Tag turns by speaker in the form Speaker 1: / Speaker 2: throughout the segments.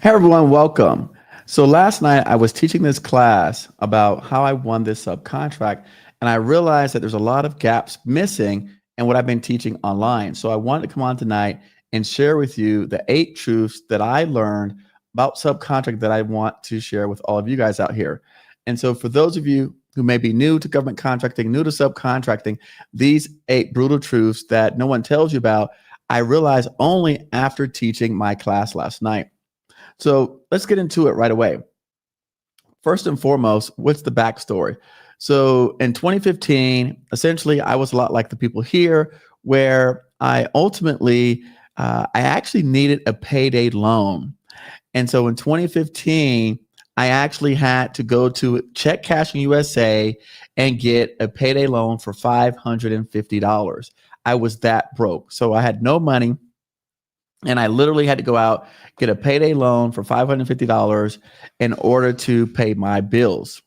Speaker 1: Hey everyone, welcome. So last night I was teaching this class about how I won this subcontract, and I realized that there's a lot of gaps missing in what I've been teaching online. So I wanted to come on tonight and share with you the 8 truths that I learned about subcontract that I want to share with all of you guys out here. And so for those of you who may be new to government contracting, new to subcontracting, these 8 brutal truths that no one tells you about, I realized only after teaching my class last night. So let's get into it right away. First and foremost, what's the backstory? So in 2015, essentially, I was a lot like the people here, where I ultimately, I actually needed a payday loan. And so in 2015, I actually had to go to Check Cashing USA and get a payday loan for $550. I was that broke. So I had no money. And I literally had to go out, get a payday loan for $550 in order to pay my bills.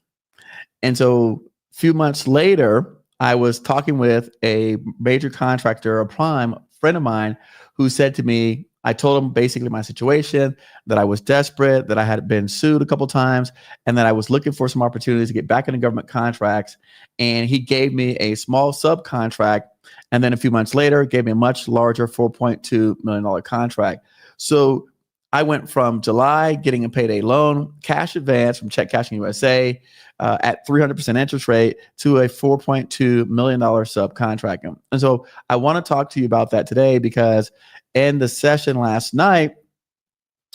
Speaker 1: And so a few months later, I was talking with a major contractor, a prime friend of mine, who said to me, I told him basically my situation, that I was desperate, that I had been sued a couple times, and that I was looking for some opportunities to get back into government contracts. And he gave me a small subcontract. And then a few months later, gave me a much larger $4.2 million contract. So I went from July getting a payday loan, cash advance from Check Cashing USA at 300% interest rate to a $4.2 million subcontracting. And so I want to talk to you about that today, because in the session last night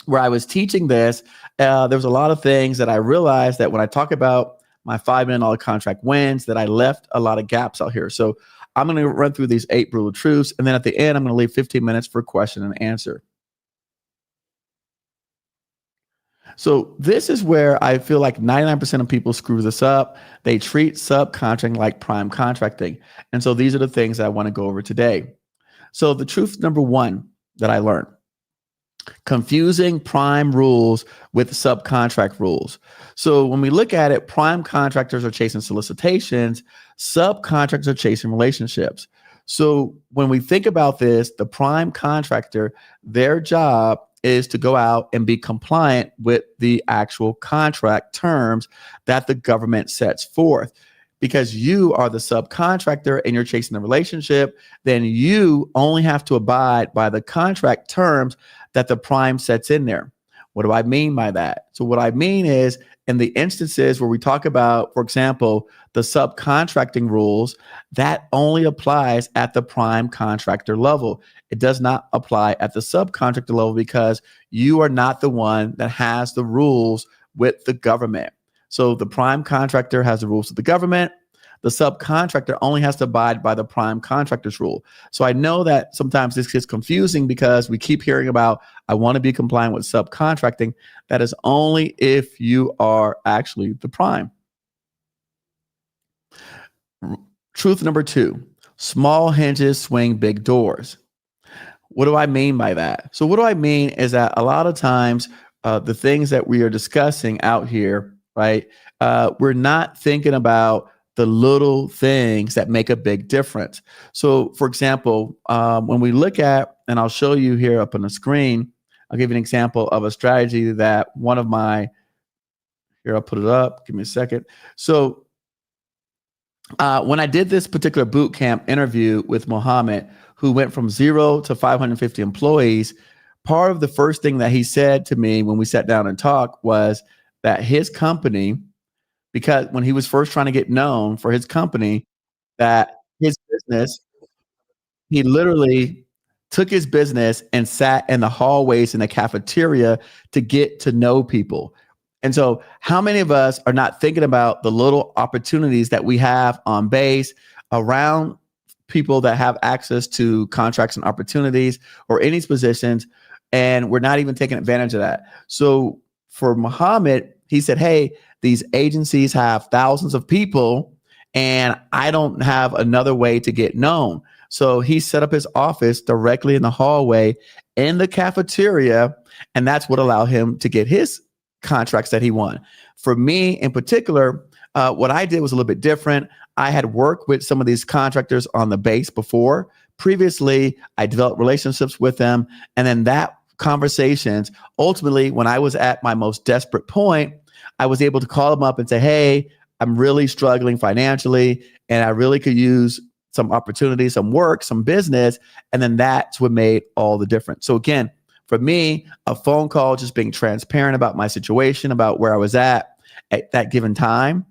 Speaker 1: where I was teaching this, there was a lot of things that I realized that when I talk about my $5 million contract wins, that I left a lot of gaps out here. So I'm going to run through these 8 brutal truths, and then at the end, I'm going to leave 15 minutes for question and answer. So this is where I feel like 99% of people screw this up. They treat subcontracting like prime contracting. And so these are the things that I want to go over today. So the truth number 1 that I learned: confusing prime rules with subcontract rules. So when we look at it, prime contractors are chasing solicitations, subcontractors are chasing relationships. So when we think about this, the prime contractor, their job is to go out and be compliant with the actual contract terms that the government sets forth. Because you are the subcontractor and you're chasing the relationship, then you only have to abide by the contract terms that the prime sets in there. What do I mean by that? So what I mean is, in the instances where we talk about, for example, the subcontracting rules, that only applies at the prime contractor level. It does not apply at the subcontractor level, because you are not the one that has the rules with the government. So the prime contractor has the rules with the government. The subcontractor only has to abide by the prime contractor's rule. So I know that sometimes this gets confusing, because we keep hearing about, I want to be compliant with subcontracting. That is only if you are actually the prime. Truth number 2, small hinges swing big doors. What do I mean by that? So what do I mean is that a lot of times the things that we are discussing out here, right, we're not thinking about the little things that make a big difference. So for example, when we look at, and I'll show you here up on the screen, I'll give you an example of a strategy that one of my, here, I'll put it up, give me a second. So when I did this particular boot camp interview with Mohammed, who went from 0 to 550 employees, part of the first thing that he said to me when we sat down and talked was that his company, because when he was first trying to get known for his company, that his business, he literally took his business and sat in the hallways in the cafeteria to get to know people. And so how many of us are not thinking about the little opportunities that we have on base around people that have access to contracts and opportunities or any positions, and we're not even taking advantage of that? So for Muhammad, he said, hey, these agencies have thousands of people and I don't have another way to get known. So he set up his office directly in the hallway in the cafeteria, and that's what allowed him to get his contracts that he won. For me in particular, what I did was a little bit different. I had worked with some of these contractors on the base before. Previously, I developed relationships with them, and then that conversations. Ultimately, when I was at my most desperate point, I was able to call them up and say, hey, I'm really struggling financially and I really could use some opportunity, some work, some business. And then that's what made all the difference. So again, for me, a phone call, just being transparent about my situation, about where I was at that given time,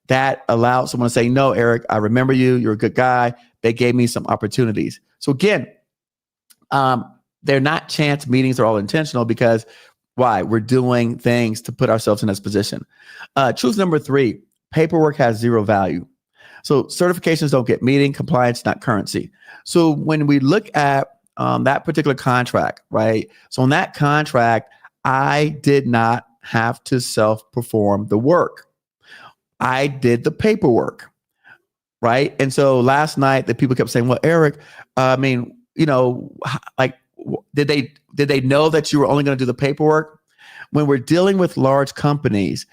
Speaker 1: that allowed someone to say, no, Eric, I remember you. You're a good guy. They gave me some opportunities. So again, they're not chance meetings. They're all intentional because why? We're doing things to put ourselves in this position. Truth number 3, paperwork has zero value. So certifications don't get meeting, compliance, not currency. So when we look at that particular contract, right? So on that contract, I did not have to self-perform the work. I did the paperwork, right? And so last night, the people kept saying, well, Eric, like, did they know that you were only going to do the paperwork? When we're dealing with large companies,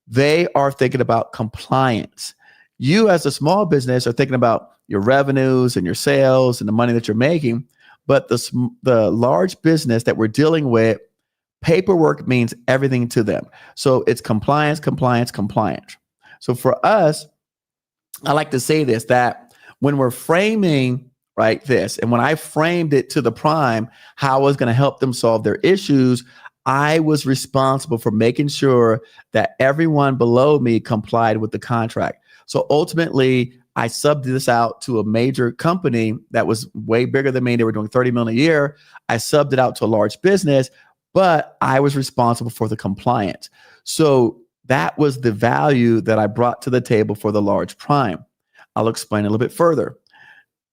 Speaker 1: they are thinking about compliance. You as a small business are thinking about your revenues and your sales and the money that you're making. But the large business that we're dealing with, paperwork means everything to them. So it's compliance, compliance, compliance. So for us, I like to say this, that when we're framing this, and when I framed it to the prime, how I was going to help them solve their issues, I was responsible for making sure that everyone below me complied with the contract. So ultimately, I subbed this out to a major company that was way bigger than me. They were doing $30 million a year. I subbed it out to a large business, but I was responsible for the compliance. So that was the value that I brought to the table for the large prime. I'll explain a little bit further.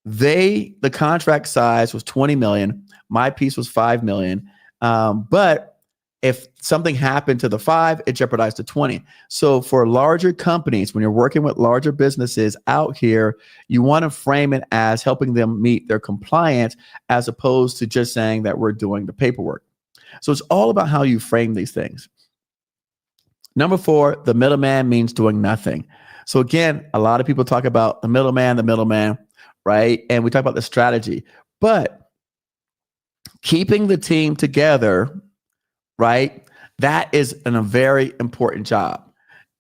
Speaker 1: The contract size was 20 million. My piece was 5 million. But if something happened to the 5, it jeopardized the 20. So for larger companies, when you're working with larger businesses out here, you want to frame it as helping them meet their compliance as opposed to just saying that we're doing the paperwork. So it's all about how you frame these things. Number 4, the middleman means doing nothing. So again, a lot of people talk about the middleman, right? And we talk about the strategy, but keeping the team together, right? That is a very important job.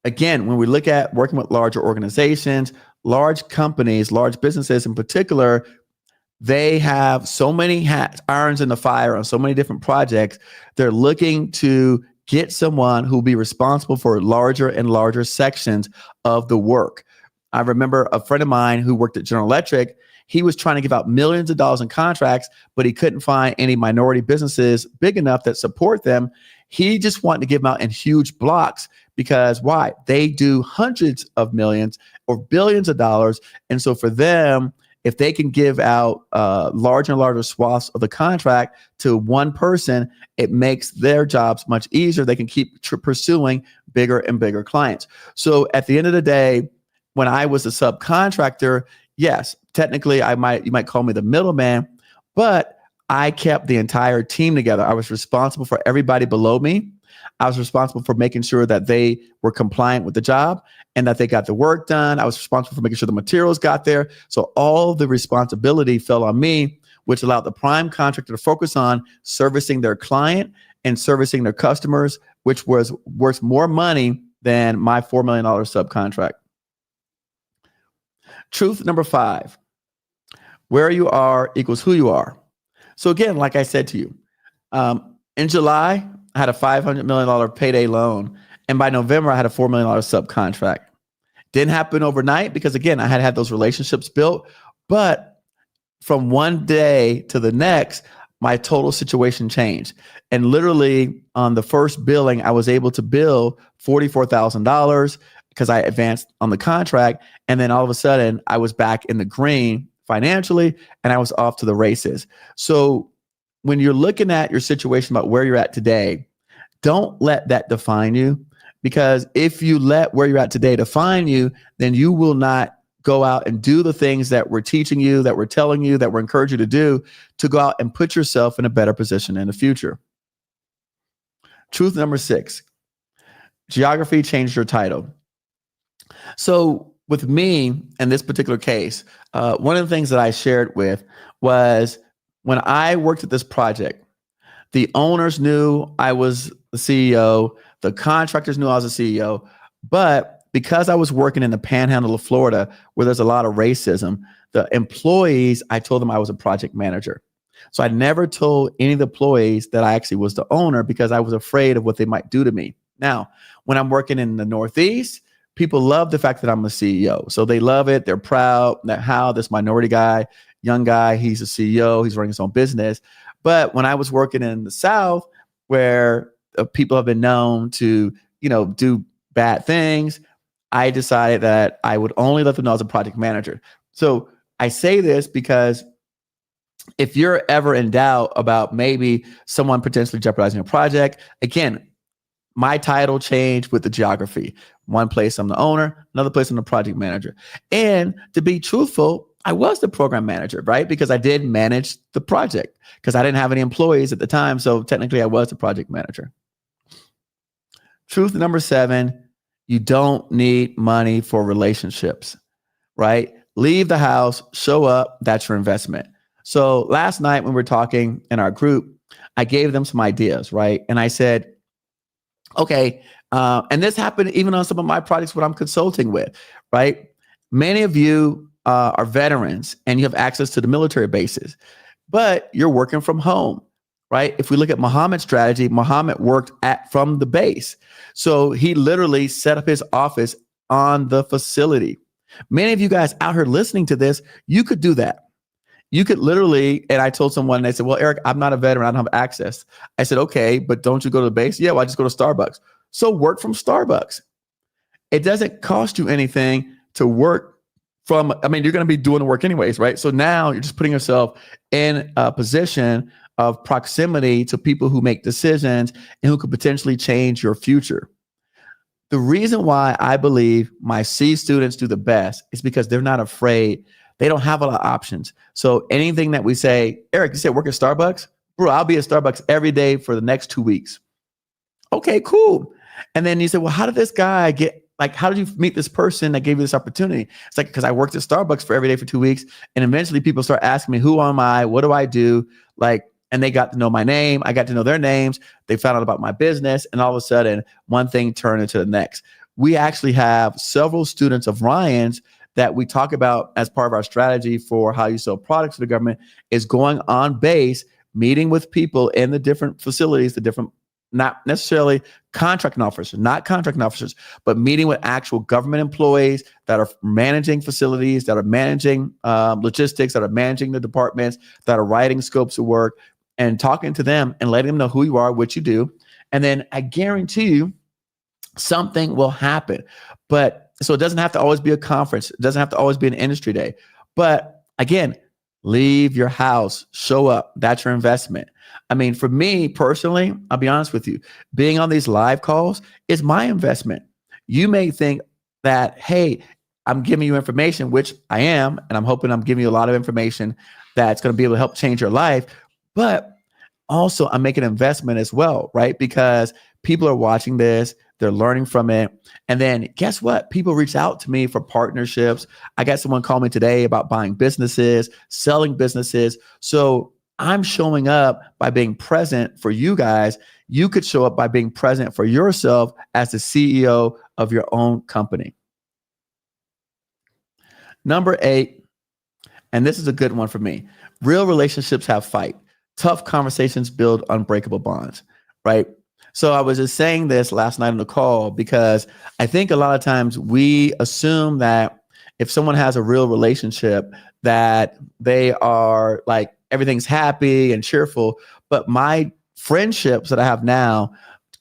Speaker 1: Again, when we look at working with larger organizations, large companies, large businesses in particular, they have so many irons in the fire on so many different projects. They're looking to get someone who will be responsible for larger and larger sections of the work. I remember a friend of mine who worked at General Electric. He was trying to give out millions of dollars in contracts, but he couldn't find any minority businesses big enough that support them. He just wanted to give them out in huge blocks because why? They do hundreds of millions or billions of dollars. And so for them, if they can give out larger and larger swaths of the contract to one person, it makes their jobs much easier. They can keep pursuing bigger and bigger clients. So at the end of the day, when I was a subcontractor, yes, technically you might call me the middleman, but I kept the entire team together. I was responsible for everybody below me. I was responsible for making sure that they were compliant with the job and that they got the work done. I was responsible for making sure the materials got there. So all the responsibility fell on me, which allowed the prime contractor to focus on servicing their client and servicing their customers, which was worth more money than my $4 million subcontract. Truth number 5, where you are equals who you are. So again, like I said to you, in July, I had a $500 million payday loan. And by November, I had a $4 million subcontract. Didn't happen overnight because, again, I had those relationships built. But from one day to the next, my total situation changed. And literally on the first billing, I was able to bill $44,000 because I advanced on the contract. And then all of a sudden, I was back in the green financially, and I was off to the races. So when you're looking at your situation about where you're at today, don't let that define you, because if you let where you're at today define you, then you will not go out and do the things that we're teaching you, that we're telling you, that we're encouraging you to do, to go out and put yourself in a better position in the future. Truth number 6, geography changed your title. So with me in this particular case, one of the things that I shared with was when I worked at this project, The owners knew I was the CEO. The contractors knew I was the CEO. But because I was working in the panhandle of Florida, where there's a lot of racism, the employees, I told them I was a project manager. So I never told any of the employees that I actually was the owner because I was afraid of what they might do to me. Now, when I'm working in the Northeast, people love the fact that I'm a CEO. So they love it. They're proud that how this minority guy, young guy, he's a CEO, he's running his own business. But when I was working in the South, where people have been known to, do bad things, I decided that I would only let them know as a project manager. So I say this because if you're ever in doubt about maybe someone potentially jeopardizing a project, again, my title changed with the geography. One place I'm the owner, another place I'm the project manager. And to be truthful, I was the program manager, right? Because I did manage the project because I didn't have any employees at the time. So technically I was the project manager. Truth number 7, you don't need money for relationships, right? Leave the house, show up, that's your investment. So last night when we were talking in our group, I gave them some ideas, right? And I said, okay, and this happened even on some of my projects what I'm consulting with, right? Many of you are veterans and you have access to the military bases, but you're working from home, right? If we look at Muhammad's strategy, Muhammad worked from the base. So he literally set up his office on the facility. Many of you guys out here listening to this, you could do that. You could literally, and I told someone, they said, well, Eric, I'm not a veteran. I don't have access. I said, okay, but don't you go to the base? Yeah, well, I just go to Starbucks. So work from Starbucks. It doesn't cost you anything to work from, you're going to be doing the work anyways, right? So now you're just putting yourself in a position of proximity to people who make decisions and who could potentially change your future. The reason why I believe my C students do the best is because they're not afraid. They don't have a lot of options. So anything that we say, Eric, you said work at Starbucks? Bro, I'll be at Starbucks every day for the next 2 weeks. Okay, cool. And then you say, well, how did this guy how did you meet this person that gave you this opportunity? It's like, because I worked at Starbucks for every day for 2 weeks. And eventually people start asking me, who am I? What do I do? And they got to know my name. I got to know their names. They found out about my business. And all of a sudden, one thing turned into the next. We actually have several students of Ryan's that we talk about as part of our strategy for how you sell products to the government is going on base, meeting with people in the different facilities, the different, not necessarily contracting officers, but meeting with actual government employees that are managing facilities, that are managing logistics, that are managing the departments, that are writing scopes of work, and talking to them and letting them know who you are, what you do. And then I guarantee you something will happen. But so it doesn't have to always be a conference. It doesn't have to always be an industry day. But again, leave your house, show up. That's your investment. For me personally, I'll be honest with you, being on these live calls is my investment. You may think that, hey, I'm giving you information, which I am, and I'm hoping I'm giving you a lot of information that's going to be able to help change your life. But also I'm making an investment as well, right? Because people are watching this, they're learning from it. And then guess what? People reach out to me for partnerships. I got someone call me today about buying businesses, selling businesses. So I'm showing up by being present for you guys. You could show up by being present for yourself as the CEO of your own company. Number 8, and this is a good one for me. Real relationships have fight. Tough conversations build unbreakable bonds, right? So I was just saying this last night on the call because I think a lot of times we assume that if someone has a real relationship that they are everything's happy and cheerful. But my friendships that I have now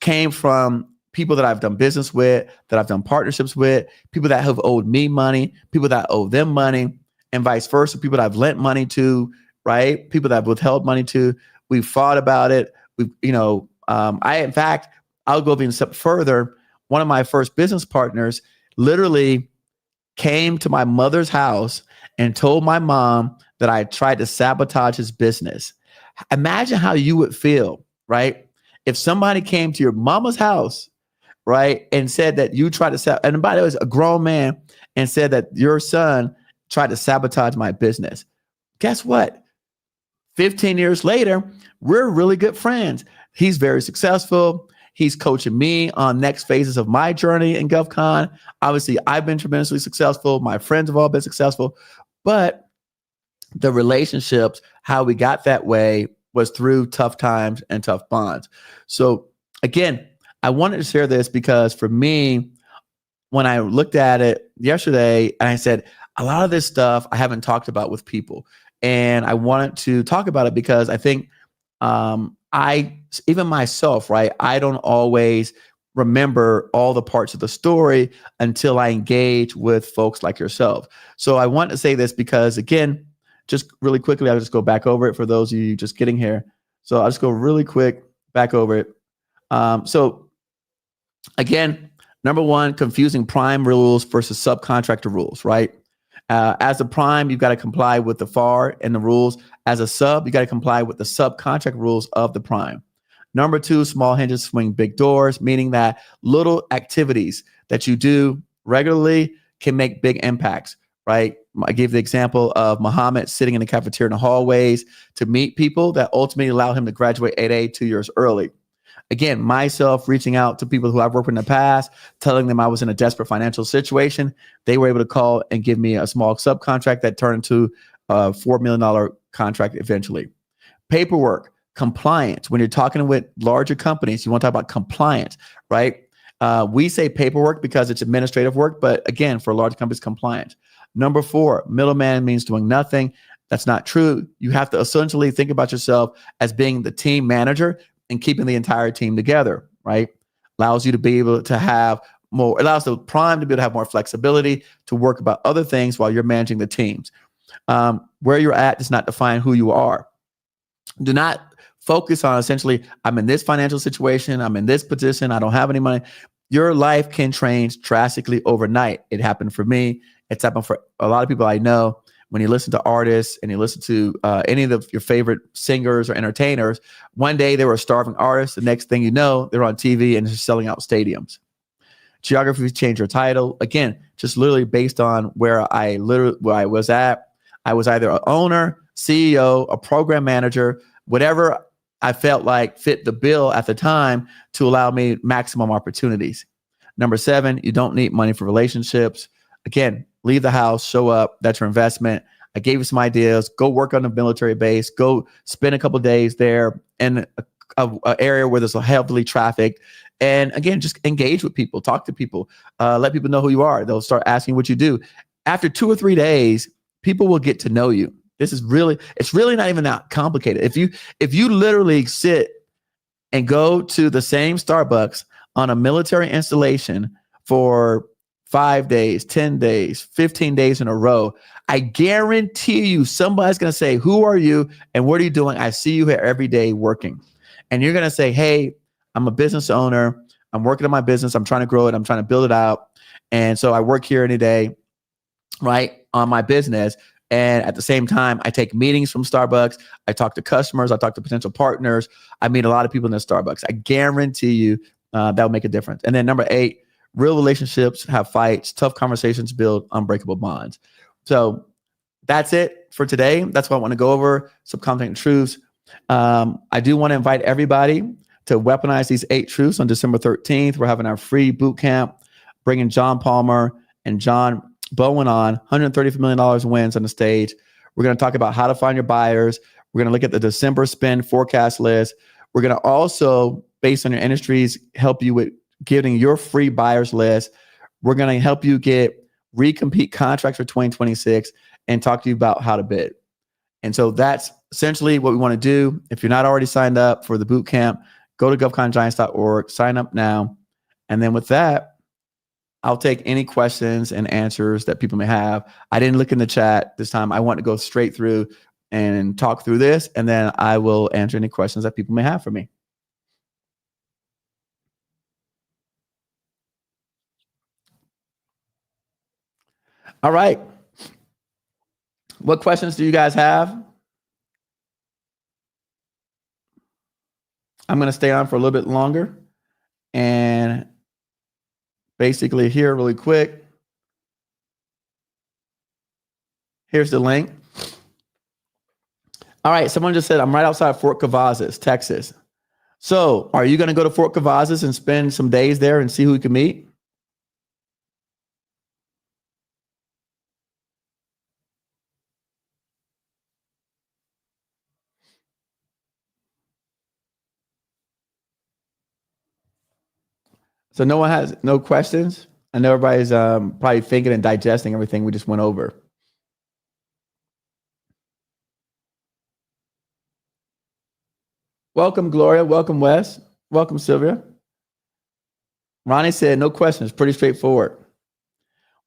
Speaker 1: came from people that I've done business with, that I've done partnerships with, people that have owed me money, people that owe them money, and vice versa, people that I've lent money to, right? People that I've withheld money to. We've fought about it. In fact, I'll go even a step further. One of my first business partners literally came to my mother's house and told my mom that I tried to sabotage his business. Imagine how you would feel, right? If somebody came to your mama's house, right, and said that you tried to and by the way, it was a grown man, and said that your son tried to sabotage my business. Guess what? 15 years later, we're really good friends. He's very successful. He's coaching me on next phases of my journey in GovCon. Obviously, I've been tremendously successful. My friends have all been successful. But the relationships, how we got that way was through tough times and tough bonds. So again, I wanted to share this because for me, when I looked at it yesterday and I said, a lot of this stuff I haven't talked about with people. And I wanted to talk about it because I think even myself, right? I don't always remember all the parts of the story until I engage with folks like yourself. So I want to say this because, again, just really quickly, I'll just go back over it for those of you just getting here. So I'll just go really quick back over it. So again, number one, confusing prime rules versus subcontractor rules, right? As a prime, you've got to comply with the FAR and the rules. As a sub, you got to comply with the subcontract rules of the prime. Number two, small hinges swing big doors, meaning that little activities that you do regularly can make big impacts, right? I gave the example of Muhammad sitting in the cafeteria in the hallways to meet people that ultimately allow him to graduate 8A 2 years early. Again, myself reaching out to people who I've worked with in the past, telling them I was in a desperate financial situation. They were able to call and give me a small subcontract that turned into a $4 million contract eventually. Paperwork, compliance. When you're talking with larger companies, you want to talk about compliance, right? We say paperwork because it's administrative work, but again, for large companies, compliance. Number four, middleman means doing nothing. That's not true. You have to essentially think about yourself as being the team manager and keeping the entire team together, right? Allows you to be able to have more, allows the prime to be able to have more flexibility to work about other things while you're managing the teams. Where you're at does not define who you are. Do not focus on essentially, I'm in this financial situation, I'm in this position, I don't have any money. Your life can change drastically overnight. It happened for me. It's happened for a lot of people I know. When you listen to artists and you listen to any of your favorite singers or entertainers, one day they were a starving artist. The next thing you know, they're on TV and just selling out stadiums. Geography changed your title. Again, just literally based on where I was at. I was either an owner, CEO, a program manager, whatever I felt like fit the bill at the time to allow me maximum opportunities. Number seven, you don't need money for relationships. Again, leave the house, show up. That's your investment. I gave you some ideas. Go work on the military base. Go spend a couple of days there in an area where there's heavily trafficked. And again, just engage with people, talk to people, let people know who you are. They'll start asking what you do. After 2 or 3 days, people will get to know you. It's really not even that complicated. If you literally sit and go to the same Starbucks on a military installation for 5 days, 10 days, 15 days in a row, I guarantee you somebody's going to say, who are you and what are you doing? I see you here every day working. And you're going to say, hey, I'm a business owner. I'm working on my business. I'm trying to grow it. I'm trying to build it out. And so I work here any day, right, on my business. And at the same time, I take meetings from Starbucks. I talk to customers. I talk to potential partners. I meet a lot of people in the Starbucks. I guarantee you that'll make a difference. And then number 8, real relationships have fights. Tough conversations build unbreakable bonds. So that's it for today. That's what I want to go over, subcontracting truths. I do want to invite everybody to weaponize these 8 truths on December 13th. We're having our free boot camp, bringing John Palmer and John Bowen on, $130 million in wins on the stage. We're going to talk about how to find your buyers. We're going to look at the December spend forecast list. We're going to also, based on your industries, help you with getting your free buyers list. We're going to help you get recompete contracts for 2026 and talk to you about how to bid. And so that's essentially what we want to do. If you're not already signed up for the boot camp, go to govcongiants.org, sign up now. And then with that, I'll take any questions and answers that people may have. I didn't look in the chat this time. I want to go straight through and talk through this, and then I will answer any questions that people may have for me. All right. What questions do you guys have? I'm going to stay on for a little bit longer and basically here really quick. Here's the link. All right. Someone just said, I'm right outside Fort Cavazos, Texas. So are you going to go to Fort Cavazos and spend some days there and see who you can meet? So no one has no questions. I know everybody's probably thinking and digesting everything we just went over. Welcome, Gloria. Welcome, Wes. Welcome, Sylvia. Ronnie said, no questions. Pretty straightforward.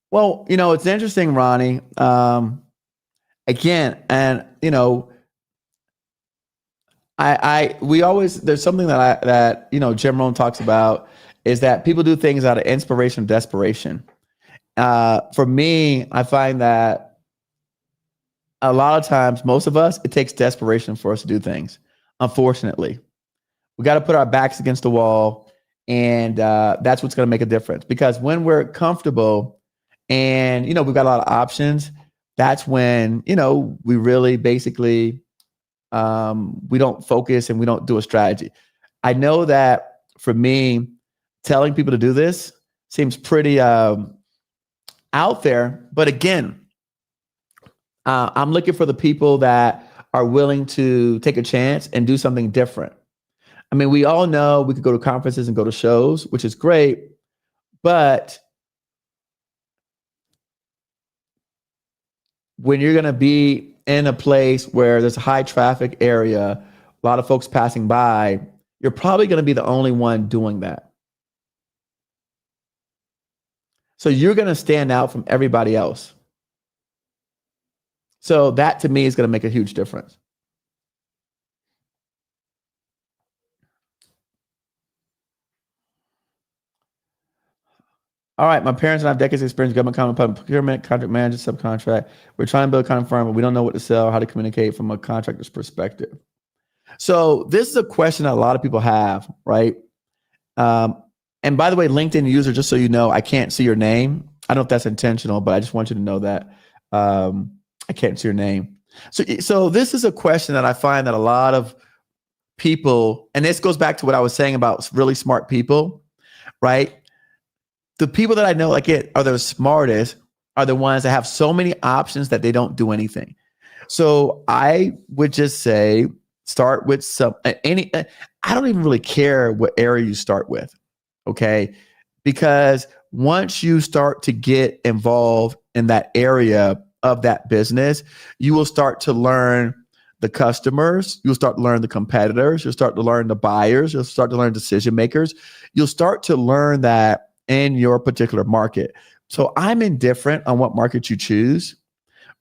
Speaker 1: Well, it's interesting, Ronnie. Again, and we always, there's something that Jim Rohn talks about, is that people do things out of inspiration, desperation. For me, I find that a lot of times, most of us, it takes desperation for us to do things. Unfortunately, we got to put our backs against the wall, and that's what's going to make a difference. Because when we're comfortable and we've got a lot of options, that's when we really basically we don't focus and we don't do a strategy. I know that for me, telling people to do this seems pretty out there, but again, I'm looking for the people that are willing to take a chance and do something different. I mean, we all know we could go to conferences and go to shows, which is great, but when you're going to be in a place where there's a high traffic area, a lot of folks passing by, you're probably going to be the only one doing that. So you're going to stand out from everybody else. So that to me is going to make a huge difference. All right, my parents and I have decades of experience in government procurement, contract management, subcontract. We're trying to build a kind of firm, but we don't know what to sell, how to communicate from a contractor's perspective. So this is a question that a lot of people have, right? And by the way, LinkedIn user, just so you know, I can't see your name. I don't know if that's intentional, but I just want you to know that I can't see your name. So this is a question that I find that a lot of people, and this goes back to what I was saying about really smart people, right? The people that I know are the smartest are the ones that have so many options that they don't do anything. So I would just say, start with I don't even really care what area you start with. Okay. Because once you start to get involved in that area of that business, you will start to learn the customers, you'll start to learn the competitors, you'll start to learn the buyers, you'll start to learn decision makers. You'll start to learn that in your particular market. So I'm indifferent on what market you choose,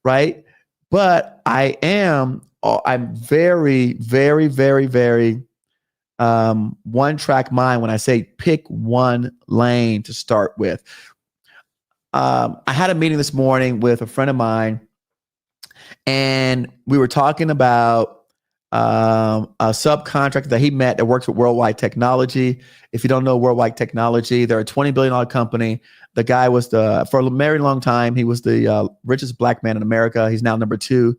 Speaker 1: right? But I'm very, very, very, very one track mind when I say pick one lane to start with. I had a meeting this morning with a friend of mine, and we were talking about a subcontractor that he met that works with Worldwide Technology. If you don't know Worldwide Technology, they're a $20 billion company. The guy was for a very long time, he was the richest black man in America. He's now number 2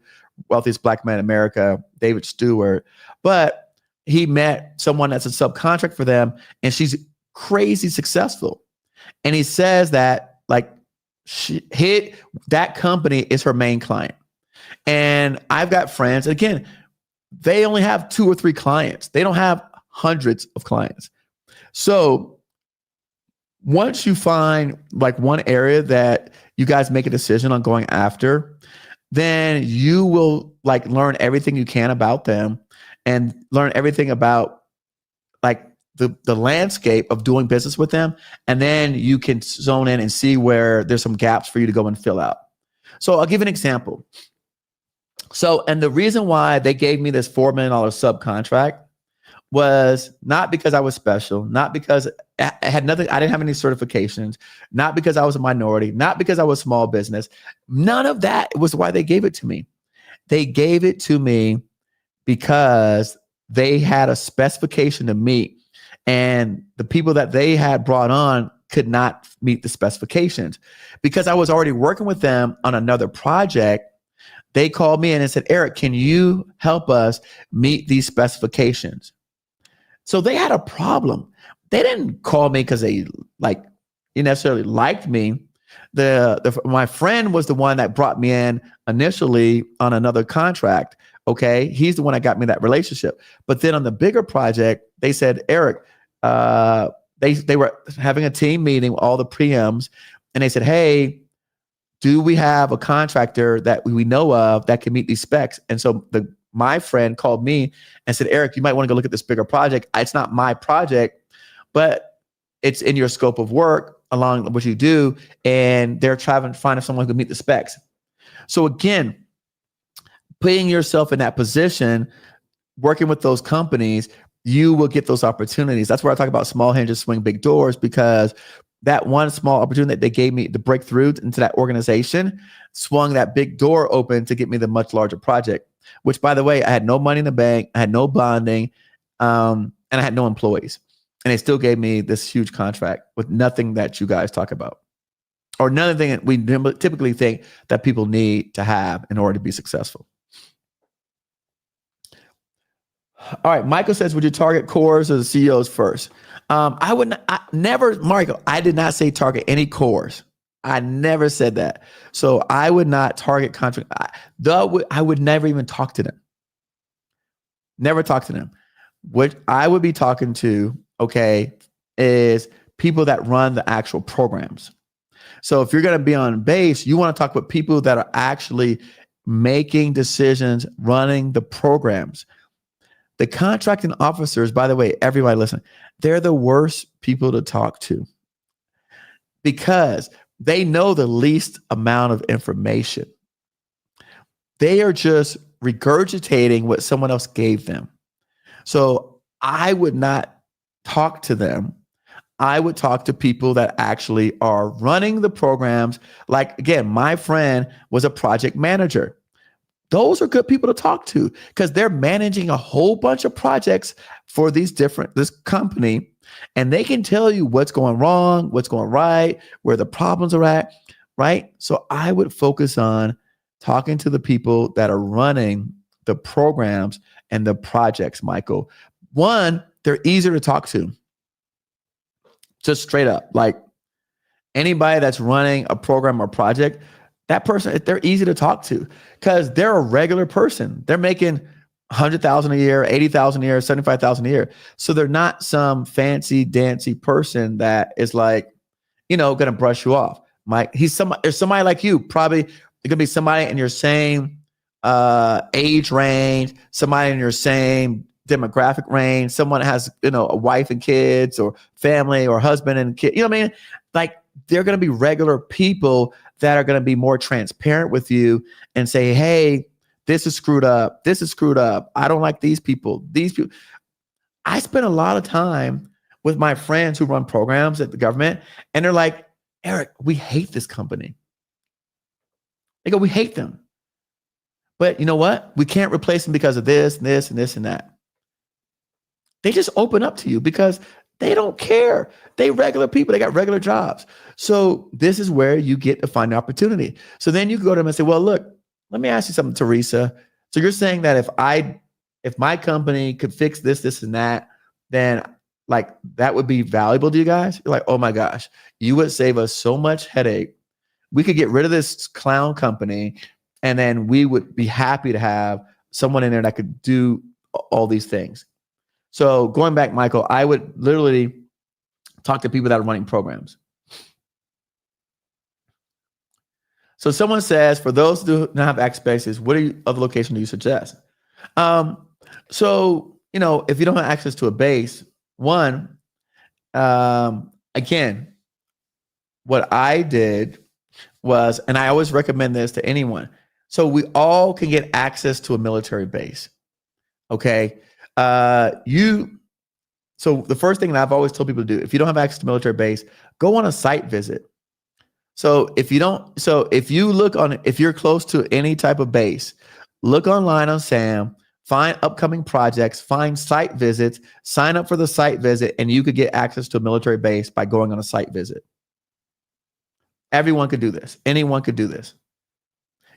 Speaker 1: wealthiest black man in America, David Stewart. But he met someone that's a subcontract for them, and she's crazy successful. And he says that that company is her main client. And I've got friends, again, they only have 2 or 3 clients. They don't have hundreds of clients. So once you find one area that you guys make a decision on going after, then you will learn everything you can about them and learn everything about the landscape of doing business with them. And then you can zone in and see where there's some gaps for you to go and fill out. So I'll give an example. So, and the reason why they gave me this $4 million subcontract was not because I was special, not because I had nothing, I didn't have any certifications, not because I was a minority, not because I was small business. None of that was why they gave it to me. They gave it to me because they had a specification to meet, and the people that they had brought on could not meet the specifications. Because I was already working with them on another project, They called me in and said, Eric, can you help us meet these specifications? So they had a problem. They didn't call me because they necessarily liked me. My friend was the one that brought me in initially on another contract. Okay, he's the one that got me that relationship. But then on the bigger project, they said, Eric, they were having a team meeting with all the prems, and they said, hey, do we have a contractor that we know of that can meet these specs? And so my friend called me and said, Eric, you might want to go look at this bigger project. It's not my project, but it's in your scope of work along what you do. And they're trying to find someone who can meet the specs. So again, putting yourself in that position, working with those companies, you will get those opportunities. That's where I talk about small hinges swing big doors, because that one small opportunity that they gave me to break through into that organization swung that big door open to get me the much larger project, which, by the way, I had no money in the bank, I had no bonding, and I had no employees. And they still gave me this huge contract with nothing that you guys talk about, or another thing that we typically think that people need to have in order to be successful. All right, Michael says, would you target cores or the CEOs first? I would never, Michael, I did not say target any cores. I never said that. So I would not target contract. I would never even talk to them. Never talk to them. What I would be talking to, okay, is people that run the actual programs. So if you're going to be on base, you want to talk with people that are actually making decisions, running the programs. The contracting officers, by the way, everybody listen, they're the worst people to talk to because they know the least amount of information. They are just regurgitating what someone else gave them. So I would not talk to them. I would talk to people that actually are running the programs. Like, again, my friend was a project manager. Those are good people to talk to because they're managing a whole bunch of projects for this company, and they can tell you what's going wrong, what's going right, where the problems are at, right? So I would focus on talking to the people that are running the programs and the projects, Michael. One, they're easier to talk to. Just straight up, like anybody that's running a program or project, that person, they're easy to talk to because they're a regular person. They're making 100,000 a year, 80,000 a year, 75,000 a year. So they're not some fancy dancy person that is like, going to brush you off. There's somebody like you, probably going to be somebody in your same age range, somebody in your same demographic range, someone that has, a wife and kids or family or husband and kid, what I mean? Like they're going to be regular people that are going to be more transparent with you and say, hey, this is screwed up. This is screwed up. I don't like these people. I spend a lot of time with my friends who run programs at the government, and they're like, Eric, we hate this company. They go, we hate them. But you know what? We can't replace them because of this, and this, and this, and that. They just open up to you because they don't care. They regular people. They got regular jobs. So this is where you get to find the opportunity. So then you can go to them and say, well, look, let me ask you something, Teresa. So you're saying that if my company could fix this, this, and that, then like that would be valuable to you guys? You're like, oh my gosh, you would save us so much headache. We could get rid of this clown company, and then we would be happy to have someone in there that could do all these things. So going back, Michael, I would literally talk to people that are running programs. So someone says, for those who do not have access spaces, what other location do you suggest? So, if you don't have access to a base, one, again, what I did was, and I always recommend this to anyone. So we all can get access to a military base. Okay. So the first thing that I've always told people to do, if you don't have access to military base, go on a site visit. So if you're close to any type of base, look online on SAM, find upcoming projects, find site visits, sign up for the site visit, and you could get access to a military base by going on a site visit. Everyone could do this. Anyone could do this.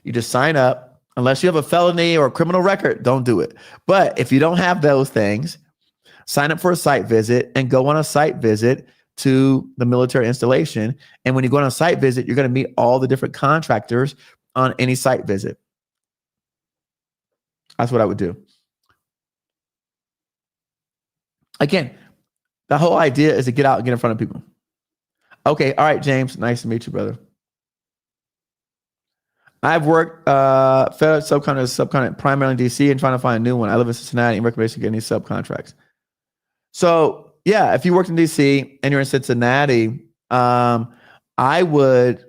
Speaker 1: You just sign up, Unless you have a felony or a criminal record, don't do it. But if you don't have those things, sign up for a site visit and go on a site visit to the military installation. And when you go on a site visit, you're going to meet all the different contractors on any site visit. That's what I would do. Again, the whole idea is to get out and get in front of people. Okay. All right, James. Nice to meet you, brother. I've worked FedEx subcontract primarily in DC and trying to find a new one. I live in Cincinnati and recommend getting these subcontracts. So yeah, if you worked in DC and you're in Cincinnati, I would,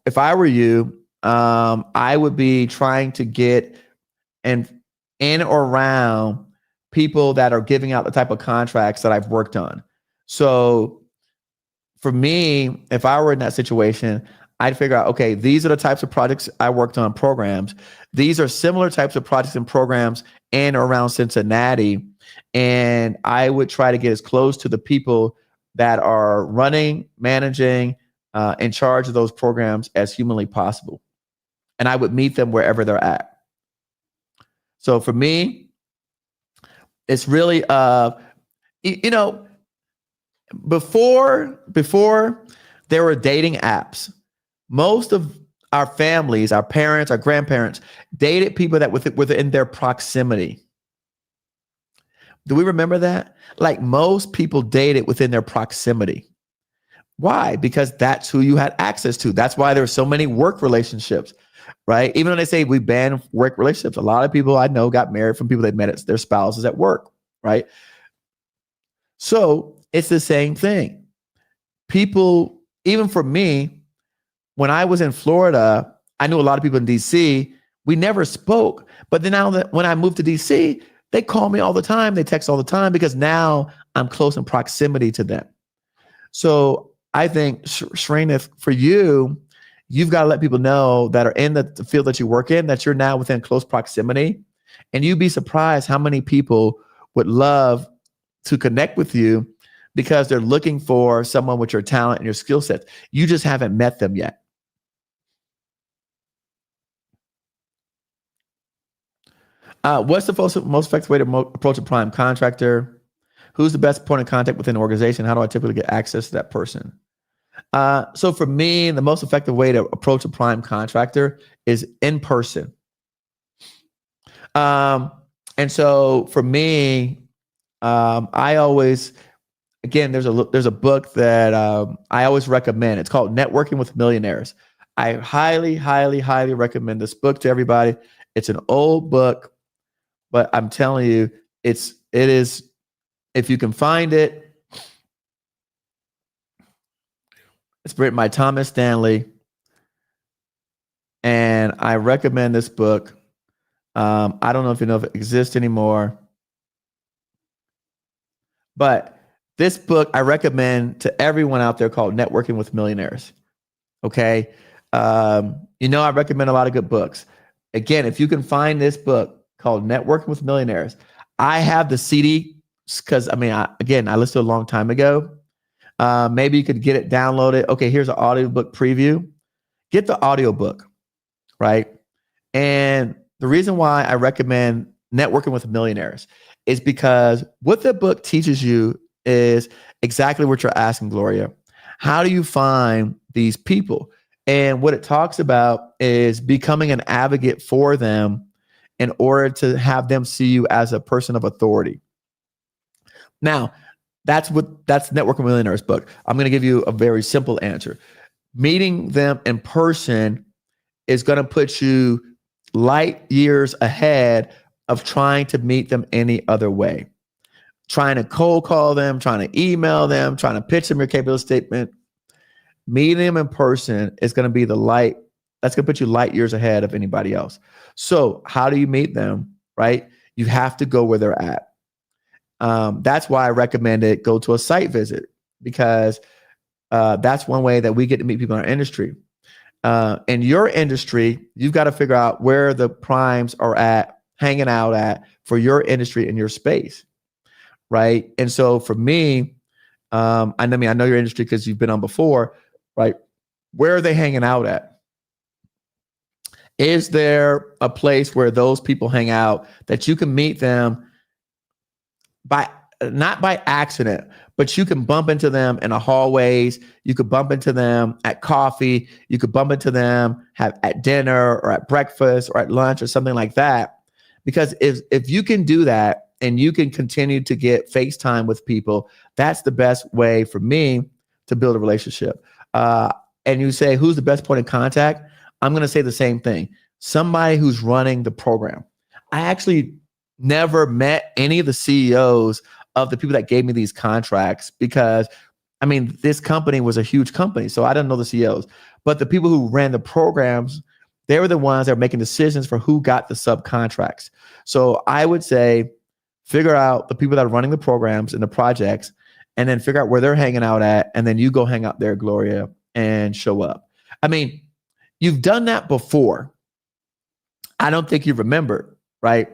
Speaker 1: if I were you, I would be trying to get in or around people that are giving out the type of contracts that I've worked on. So for me, if I were in that situation, I'd figure out, okay, these are the types of projects I worked on, programs. These are similar types of projects and programs in or around Cincinnati. And I would try to get as close to the people that are running, managing, in charge of those programs as humanly possible. And I would meet them wherever they're at. So for me, it's really, before there were dating apps, most of our families, our parents, our grandparents dated people that were within their proximity. Do we remember that? Like most people dated within their proximity. Why? Because that's who you had access to. That's why there are so many work relationships, right? Even when they say we ban work relationships, a lot of people I know got married from people they met at their spouses at work, right? So it's the same thing. People, even for me, when I was in Florida, I knew a lot of people in DC. We never spoke. But then now that when I moved to DC, they call me all the time. They text all the time because now I'm close in proximity to them. So I think, Shreenath, for you, you've got to let people know that are in the field that you work in that you're now within close proximity. And you'd be surprised how many people would love to connect with you because they're looking for someone with your talent and your skill sets. You just haven't met them yet. What's the most effective way to approach a prime contractor? Who's the best point of contact within the organization? How do I typically get access to that person? So for me, the most effective way to approach a prime contractor is in person. And so for me, I always, again, there's a book that I always recommend. It's called Networking with Millionaires. I highly, highly, highly recommend this book to everybody. It's an old book, but I'm telling you, it is, if you can find it, it's written by Thomas Stanley. And I recommend this book. I don't know if you know if it exists anymore, but this book I recommend to everyone out there called Networking with Millionaires. Okay. I recommend a lot of good books. Again, if you can find this book called Networking with Millionaires, I have the CD because I listened to it a long time ago. Maybe you could get it, download it. Okay, here's an audiobook preview. Get the audiobook, right? And the reason why I recommend Networking with Millionaires is because what the book teaches you is exactly what you're asking, Gloria. How do you find these people? And what it talks about is becoming an advocate for them in order to have them see you as a person of authority. Now, that's Networking Millionaires book. I'm going to give you a very simple answer. Meeting them in person is going to put you light years ahead of trying to meet them any other way. Trying to cold call them, trying to email them, trying to pitch them your capability statement. Meeting them in person is going to be that's going to put you light years ahead of anybody else. So how do you meet them, right? You have to go where they're at. That's why I recommend it. Go to a site visit because that's one way that we get to meet people in our industry. In your industry, you've got to figure out where the primes are hanging out at for your industry and your space, right? And so for me, I know your industry because you've been on before, right? Where are they hanging out at? Is there a place where those people hang out that you can meet them by not by accident, but you can bump into them in the hallways. You could bump into them at coffee. You could bump into them at dinner or at breakfast or at lunch or something like that. Because if you can do that and you can continue to get FaceTime with people, that's the best way for me to build a relationship. And you say, who's the best point of contact? I'm going to say the same thing. Somebody who's running the program. I actually never met any of the CEOs of the people that gave me these contracts because, I mean, this company was a huge company, so I didn't know the CEOs. But the people who ran the programs, they were the ones that were making decisions for who got the subcontracts. So I would say, figure out the people that are running the programs and the projects, and then figure out where they're hanging out at, and then you go hang out there, Gloria, and show up. I mean, you've done that before. I don't think you remember, right?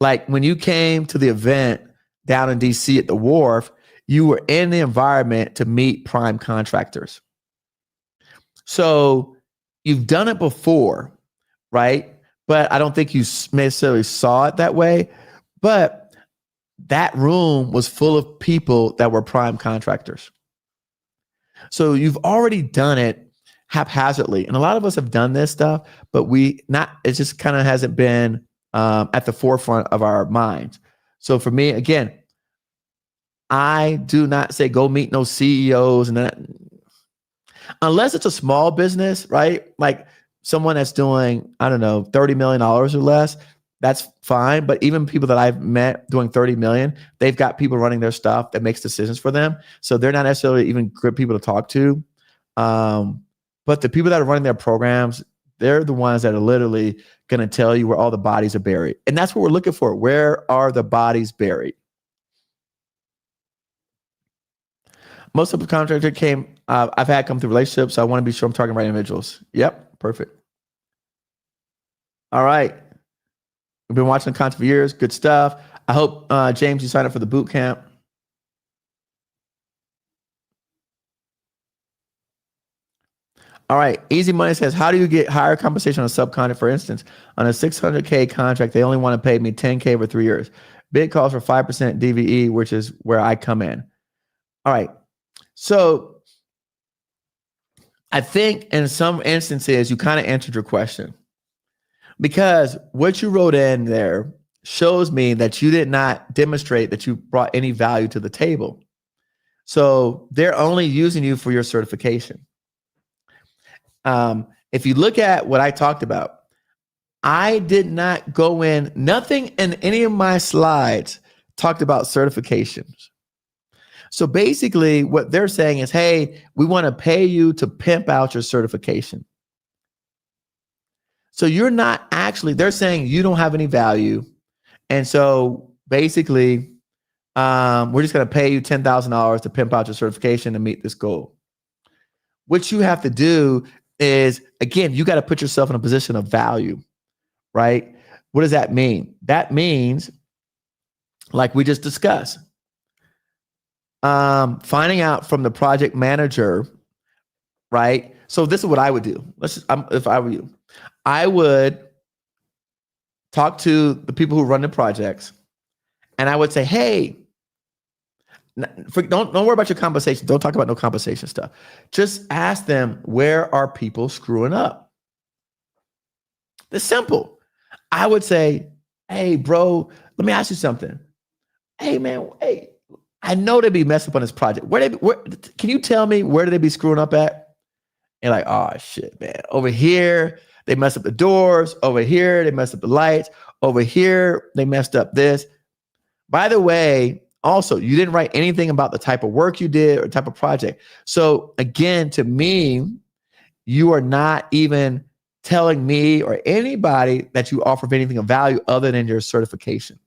Speaker 1: Like when you came to the event down in DC at the Wharf, you were in the environment to meet prime contractors. So you've done it before, right? But I don't think you necessarily saw it that way. But that room was full of people that were prime contractors. So you've already done it haphazardly. And a lot of us have done this stuff, but it just kind of hasn't been at the forefront of our minds. So for me, again, I do not say go meet no CEOs and that, unless it's a small business, right? Like someone that's doing, I don't know, $30 million or less, that's fine. But even people that I've met doing 30 million, they've got people running their stuff that makes decisions for them. So they're not necessarily even good people to talk to. But the people that are running their programs, they're the ones that are literally going to tell you where all the bodies are buried. And that's what we're looking for. Where are the bodies buried? Most of the contractor I've had come through relationships. So I want to be sure I'm talking to right individuals. Yep. Perfect. All right. We've been watching the content for years. Good stuff. I hope, James, you signed up for the boot camp. All right. Easy Money says, how do you get higher compensation on a subcontract? For instance, on a $600K contract, they only want to pay me $10K over 3 years. Bid calls for 5% DVE, which is where I come in. All right. So I think in some instances, you kind of answered your question, because what you wrote in there shows me that you did not demonstrate that you brought any value to the table. So they're only using you for your certification. If you look at what I talked about, I did not go in, nothing in any of my slides talked about certifications. So basically what they're saying is, hey, we want to pay you to pimp out your certification. So you're not actually, they're saying you don't have any value. And so basically, we're just going to pay you $10,000 to pimp out your certification to meet this goal. What you have to do is, again, you got to put yourself in a position of value, right? What does that mean? That means, like we just discussed, finding out from the project manager, right? So this is what I would do. If I were you, I would talk to the people who run the projects, and I would say, hey, don't worry about your compensation. Don't talk about no compensation stuff. Just ask them, where are people screwing up? It's simple. I would say, hey, bro, let me ask you something. Hey, man, hey, I know they be messing up on this project. Where can you tell me where do they be screwing up at? And like, oh shit, man. Over here, they messed up the doors. Over here, they messed up the lights. Over here, they messed up this. By the way, also, you didn't write anything about the type of work you did or type of project. So again, to me, you are not even telling me or anybody that you offer anything of value other than your certification.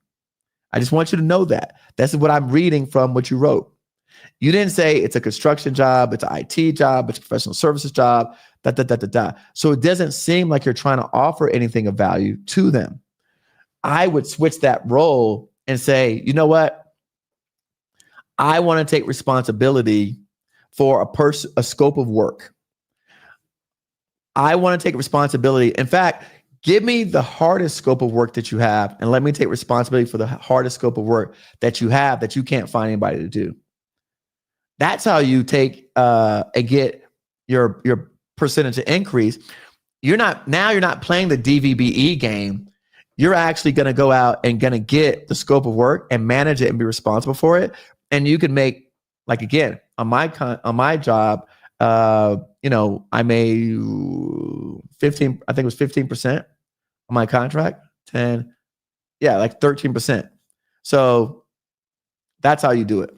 Speaker 1: I just want you to know that. That's what I'm reading from what you wrote. You didn't say it's a construction job, it's an IT job, it's a professional services job, So it doesn't seem like you're trying to offer anything of value to them. I would switch that role and say, you know what? I want to take responsibility for a scope of work. I want to take responsibility. In fact, Give me the hardest scope of work that you have, and let me take responsibility for the hardest scope of work that you have that you can't find anybody to do. That's how you take and get your percentage to increase. You're not playing the DVBE game. You're actually going to go out and going to get the scope of work and manage it and be responsible for it. And you can make, like, again, on my job, I made 15, I think it was 15% on my contract, 10, yeah, like 13%. So that's how you do it.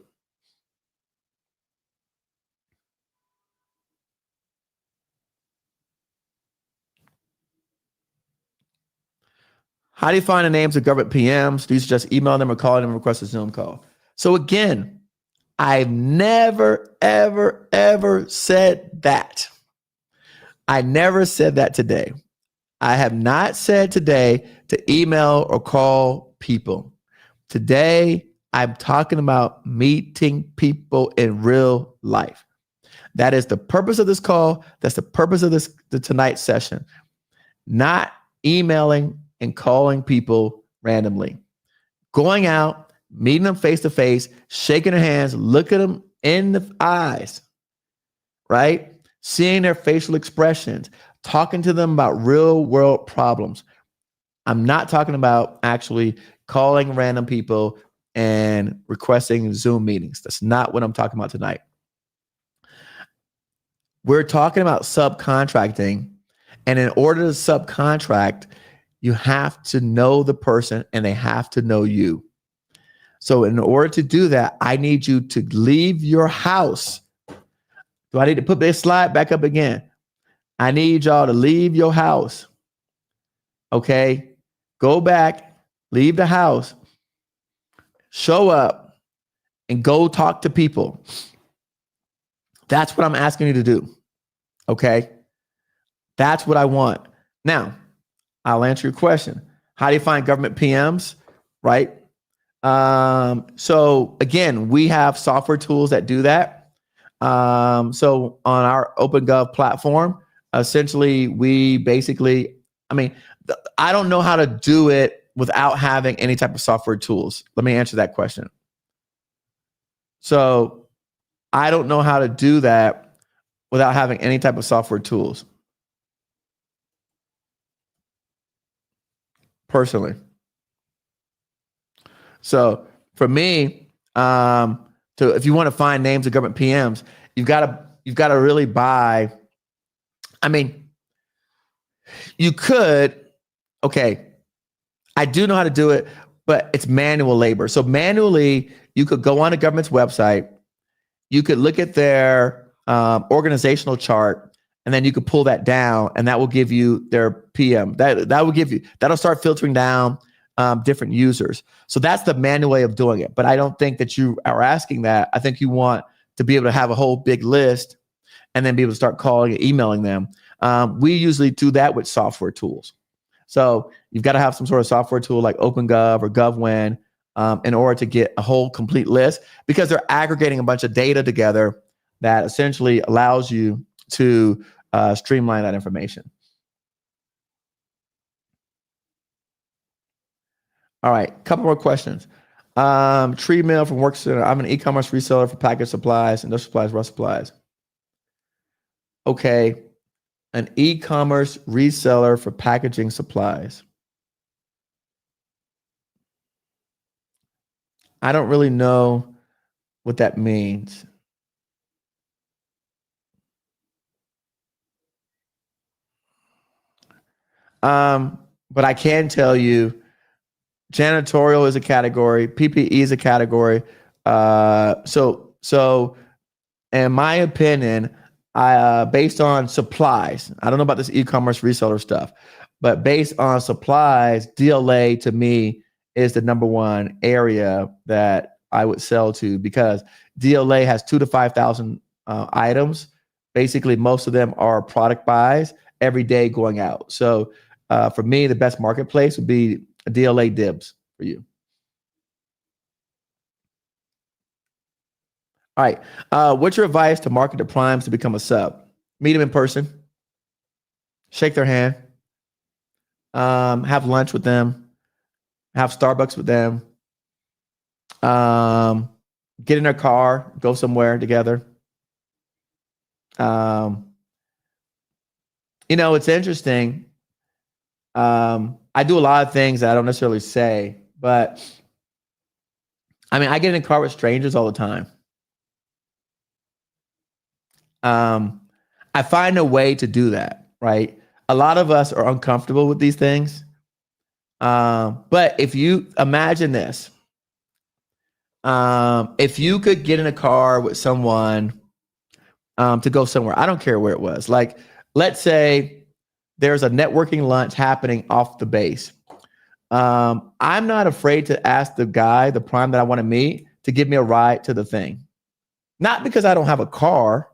Speaker 1: How do you find the names of government PMs? Do you just email them or call them and request a Zoom call? So again, I've never, ever, ever said that. I never said that today. I have not said today to email or call people. Today, I'm talking about meeting people in real life. That is the purpose of this call. That's the purpose of the tonight's session. Not emailing and calling people randomly. Going out, meeting them face to face, shaking their hands, looking them in the eyes, right? Seeing their facial expressions, talking to them about real world problems. I'm not talking about actually calling random people and requesting Zoom meetings. That's not what I'm talking about tonight. We're talking about subcontracting. And in order to subcontract, you have to know the person and they have to know you. So in order to do that, I need you to leave your house. Do I need to put this slide back up again? I need y'all to leave your house. Okay? Go back, leave the house, show up, and go talk to people. That's what I'm asking you to do. Okay? That's what I want. Now, I'll answer your question. How do you find government PMs? Right? So again, we have software tools that do that. So on our OpenGov platform, essentially we basically, I don't know how to do it without having any type of software tools. Let me answer that question. So I don't know how to do that without having any type of software tools. Personally. So for me, if you want to find names of government PMs, you've got to really buy. You could, okay, I do know how to do it, but it's manual labor. So manually, you could go on a government's website, you could look at their organizational chart, and then you could pull that down, and that will give you their PM. That'll start filtering down different users. So that's the manual way of doing it. But I don't think that you are asking that. I think you want to be able to have a whole big list and then be able to start calling and emailing them. We usually do that with software tools. So you've got to have some sort of software tool like OpenGov or GovWin in order to get a whole complete list, because they're aggregating a bunch of data together that essentially allows you to streamline that information. All right, couple more questions. Tree Mill from Work Center. I'm an e-commerce reseller for package supplies, industrial supplies, rough supplies. Okay, an e-commerce reseller for packaging supplies. I don't really know what that means. But I can tell you, janitorial is a category, PPE is a category. So in my opinion, based on supplies, I don't know about this e-commerce reseller stuff, but based on supplies, DLA to me is the number one area that I would sell to, because DLA has 2,000 to 5,000 items. Basically, most of them are product buys every day going out. So for me, the best marketplace would be a DLA Dibs for you. All right. What's your advice to market to primes to become a sub? Meet them in person. Shake their hand. have lunch with them, have Starbucks with them, get in their car, go somewhere together. It's interesting. I do a lot of things that I don't necessarily say, but I get in a car with strangers all the time. I find a way to do that, right? A lot of us are uncomfortable with these things. But if you imagine this, if you could get in a car with someone to go somewhere, I don't care where it was. Like, let's say there's a networking lunch happening off the base. I'm not afraid to ask the prime that I want to meet, to give me a ride to the thing. Not because I don't have a car.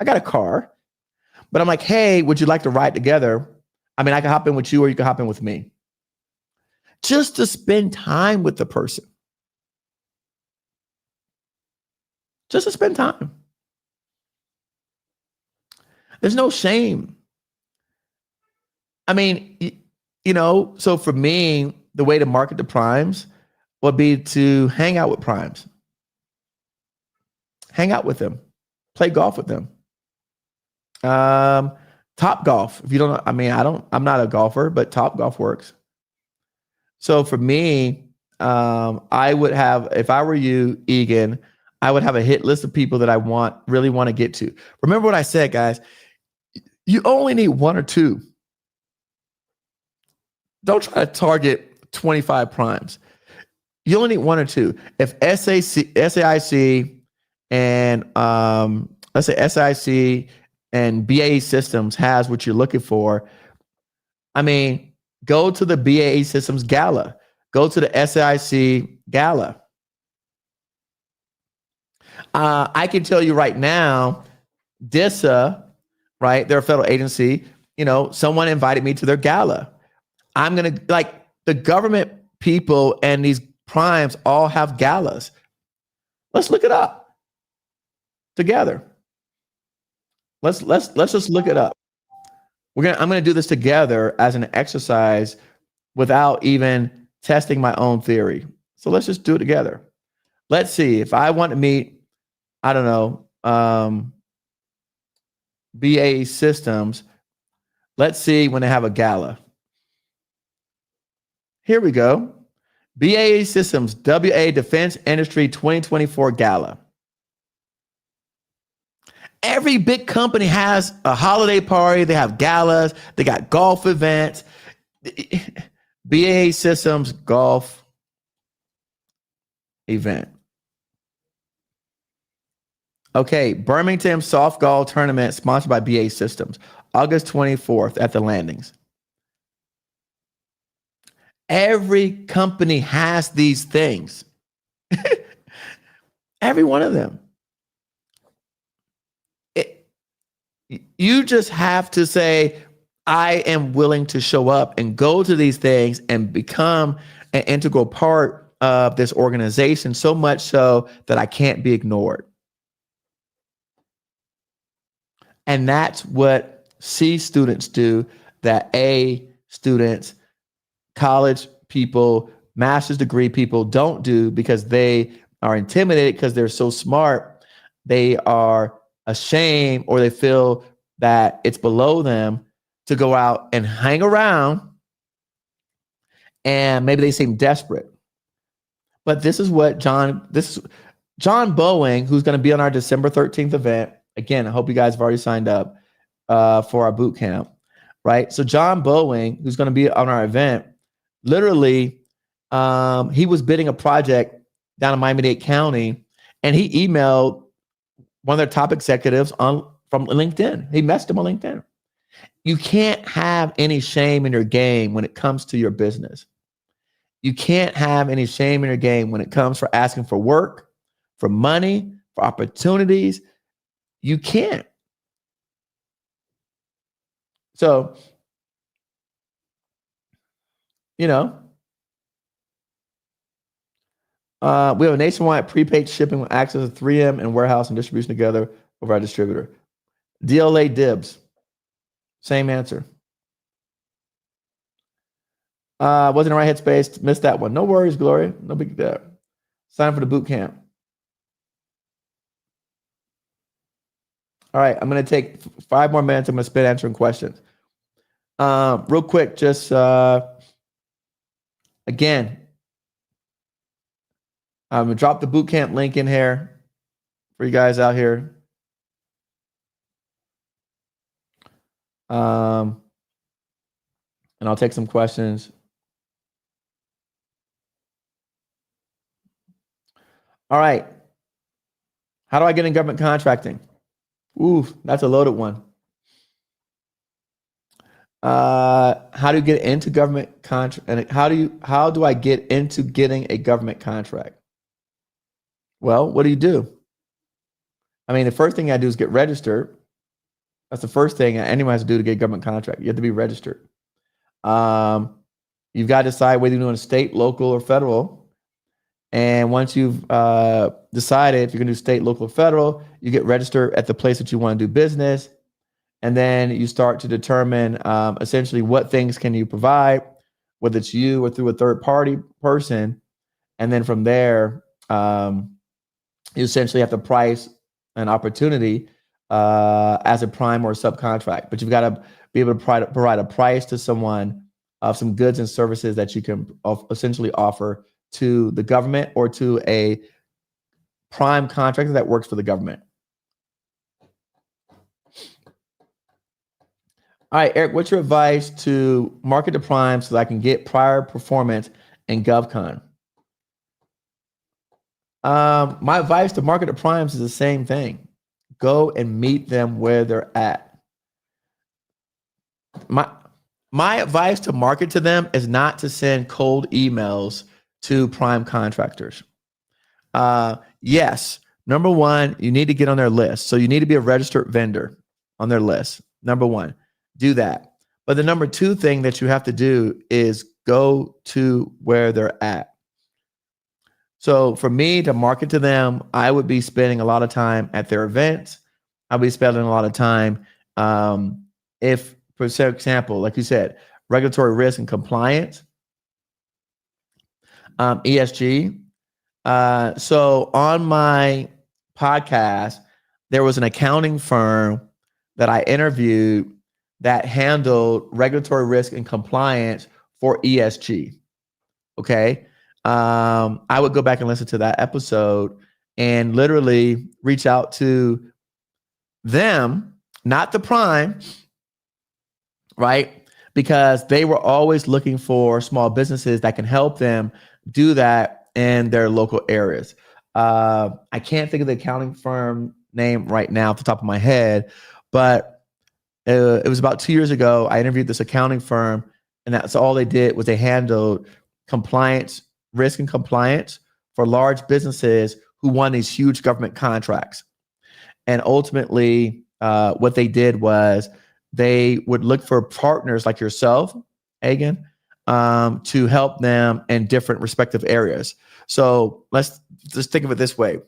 Speaker 1: I got a car. But I'm like, hey, would you like to ride together? I can hop in with you or you can hop in with me. Just to spend time with the person. Just to spend time. There's no shame. So for me, the way to market to primes would be to hang out with primes. Hang out with them. Play golf with them. Top golf. If you don't know, I'm not a golfer, but Top Golf works. So for me, I would have, if I were you, Egan, I would have a hit list of people that I really want to get to. Remember what I said, guys. You only need one or two. Don't try to target 25 primes. You only need one or two. If SAIC and let's say SAIC and BAE Systems has what you're looking for, go to the BAE Systems gala. Go to the SAIC gala. I can tell you right now, DISA, right? They're a federal agency. Someone invited me to their gala. I'm going to, the government people and these primes all have galas. Let's look it up together. Let's just look it up. I'm going to do this together as an exercise without even testing my own theory. So let's just do it together. Let's see if I want to meet, I don't know, BAE Systems. Let's see when they have a gala. Here we go. BAE Systems WA Defense Industry 2024 Gala. Every big company has a holiday party. They have galas. They got golf events. BAE Systems golf event. Okay, Birmingham Soft Golf Tournament sponsored by BAE Systems, August 24th at the landings. Every company has these things. Every one of them. You just have to say, I am willing to show up and go to these things and become an integral part of this organization, so much so that I can't be ignored. And that's what C students do, that A students, college people, master's degree people don't do, because they are intimidated because they're so smart. They are ashamed, or they feel that it's below them to go out and hang around, and maybe they seem desperate. But this is what John Bowen, who's going to be on our December 13th event. Again, I hope you guys have already signed up for our boot camp, right? So John Bowen, who's going to be on our event, literally, he was bidding a project down in Miami-Dade County, and he emailed one of their top executives from LinkedIn. He messaged him on LinkedIn. You can't have any shame in your game when it comes to your business. You can't have any shame in your game when it comes for asking for work, for money, for opportunities. You can't. So, we have a nationwide prepaid shipping with access to 3M and warehouse and distribution together over our distributor. DLA dibs. Same answer. Wasn't in the right headspace. Missed that one. No worries, Gloria. No big deal. Sign up for the boot camp. All right, I'm going to take 5 more minutes. I'm going to spend answering questions. Real quick, just again, I'm going to drop the bootcamp link in here for you guys out here. And I'll take some questions. All right. How do I get in government contracting? Ooh, that's a loaded one. How do you get into government contract? And how do I get into getting a government contract? Well, what do you do? I mean, the first thing I do is get registered. That's the first thing anyone has to do to get a government contract. You have to be registered. You've got to decide whether you're doing state, local, or federal. And once you've decided if you're going to do state, local, or federal, you get registered at the place that you want to do business. And then you start to determine essentially what things can you provide, whether it's you or through a third party person. And then from there, you essentially have to price an opportunity as a prime or a subcontract. But you've got to be able to provide a price to someone of some goods and services that you can essentially offer to the government or to a prime contractor that works for the government. All right, Eric, what's your advice to market to prime so that I can get prior performance in GovCon? My advice to market to primes is the same thing. Go and meet them where they're at. My advice to market to them is not to send cold emails to prime contractors. Yes, number one, you need to get on their list. So you need to be a registered vendor on their list. Number one, do that. But the number two thing that you have to do is go to where they're at. So for me to market to them, I would be spending a lot of time at their events. I'll be spending a lot of time if, for example, like you said, regulatory risk and compliance, ESG. So on my podcast, there was an accounting firm that I interviewed that handled regulatory risk and compliance for ESG. Okay. I would go back and listen to that episode and literally reach out to them, not the prime, right? Because they were always looking for small businesses that can help them do that in their local areas. I can't think of the accounting firm name right now off the top of my head, but it was about 2 years ago. I interviewed this accounting firm, and that's all they did was they handled compliance, risk and compliance for large businesses who won these huge government contracts. And ultimately, what they did was they would look for partners like yourself, Agan, to help them in different respective areas. So let's just think of it this way.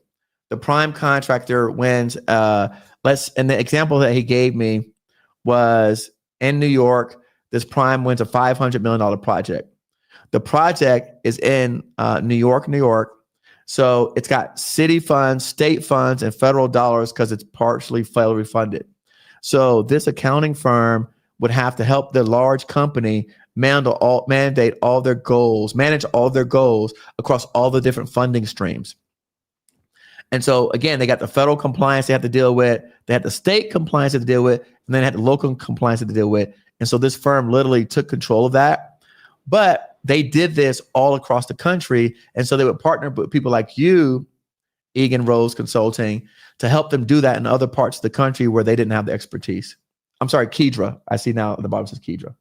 Speaker 1: The prime contractor wins, and the example that he gave me was in New York, this prime wins a $500 million project. The project is in New York. So it's got city funds, state funds, and federal dollars because it's partially federally funded. So this accounting firm would have to help the large company manage all their goals across all the different funding streams. And so again, they got the federal compliance they have to deal with, they had the state compliance they have to deal with, and then they had the local compliance they have to deal with. And so this firm literally took control of that. But they did this all across the country. And so they would partner with people like you, Egan Rose Consulting, to help them do that in other parts of the country where they didn't have the expertise. I'm sorry, Kedra. I see now at the bottom says Kedra.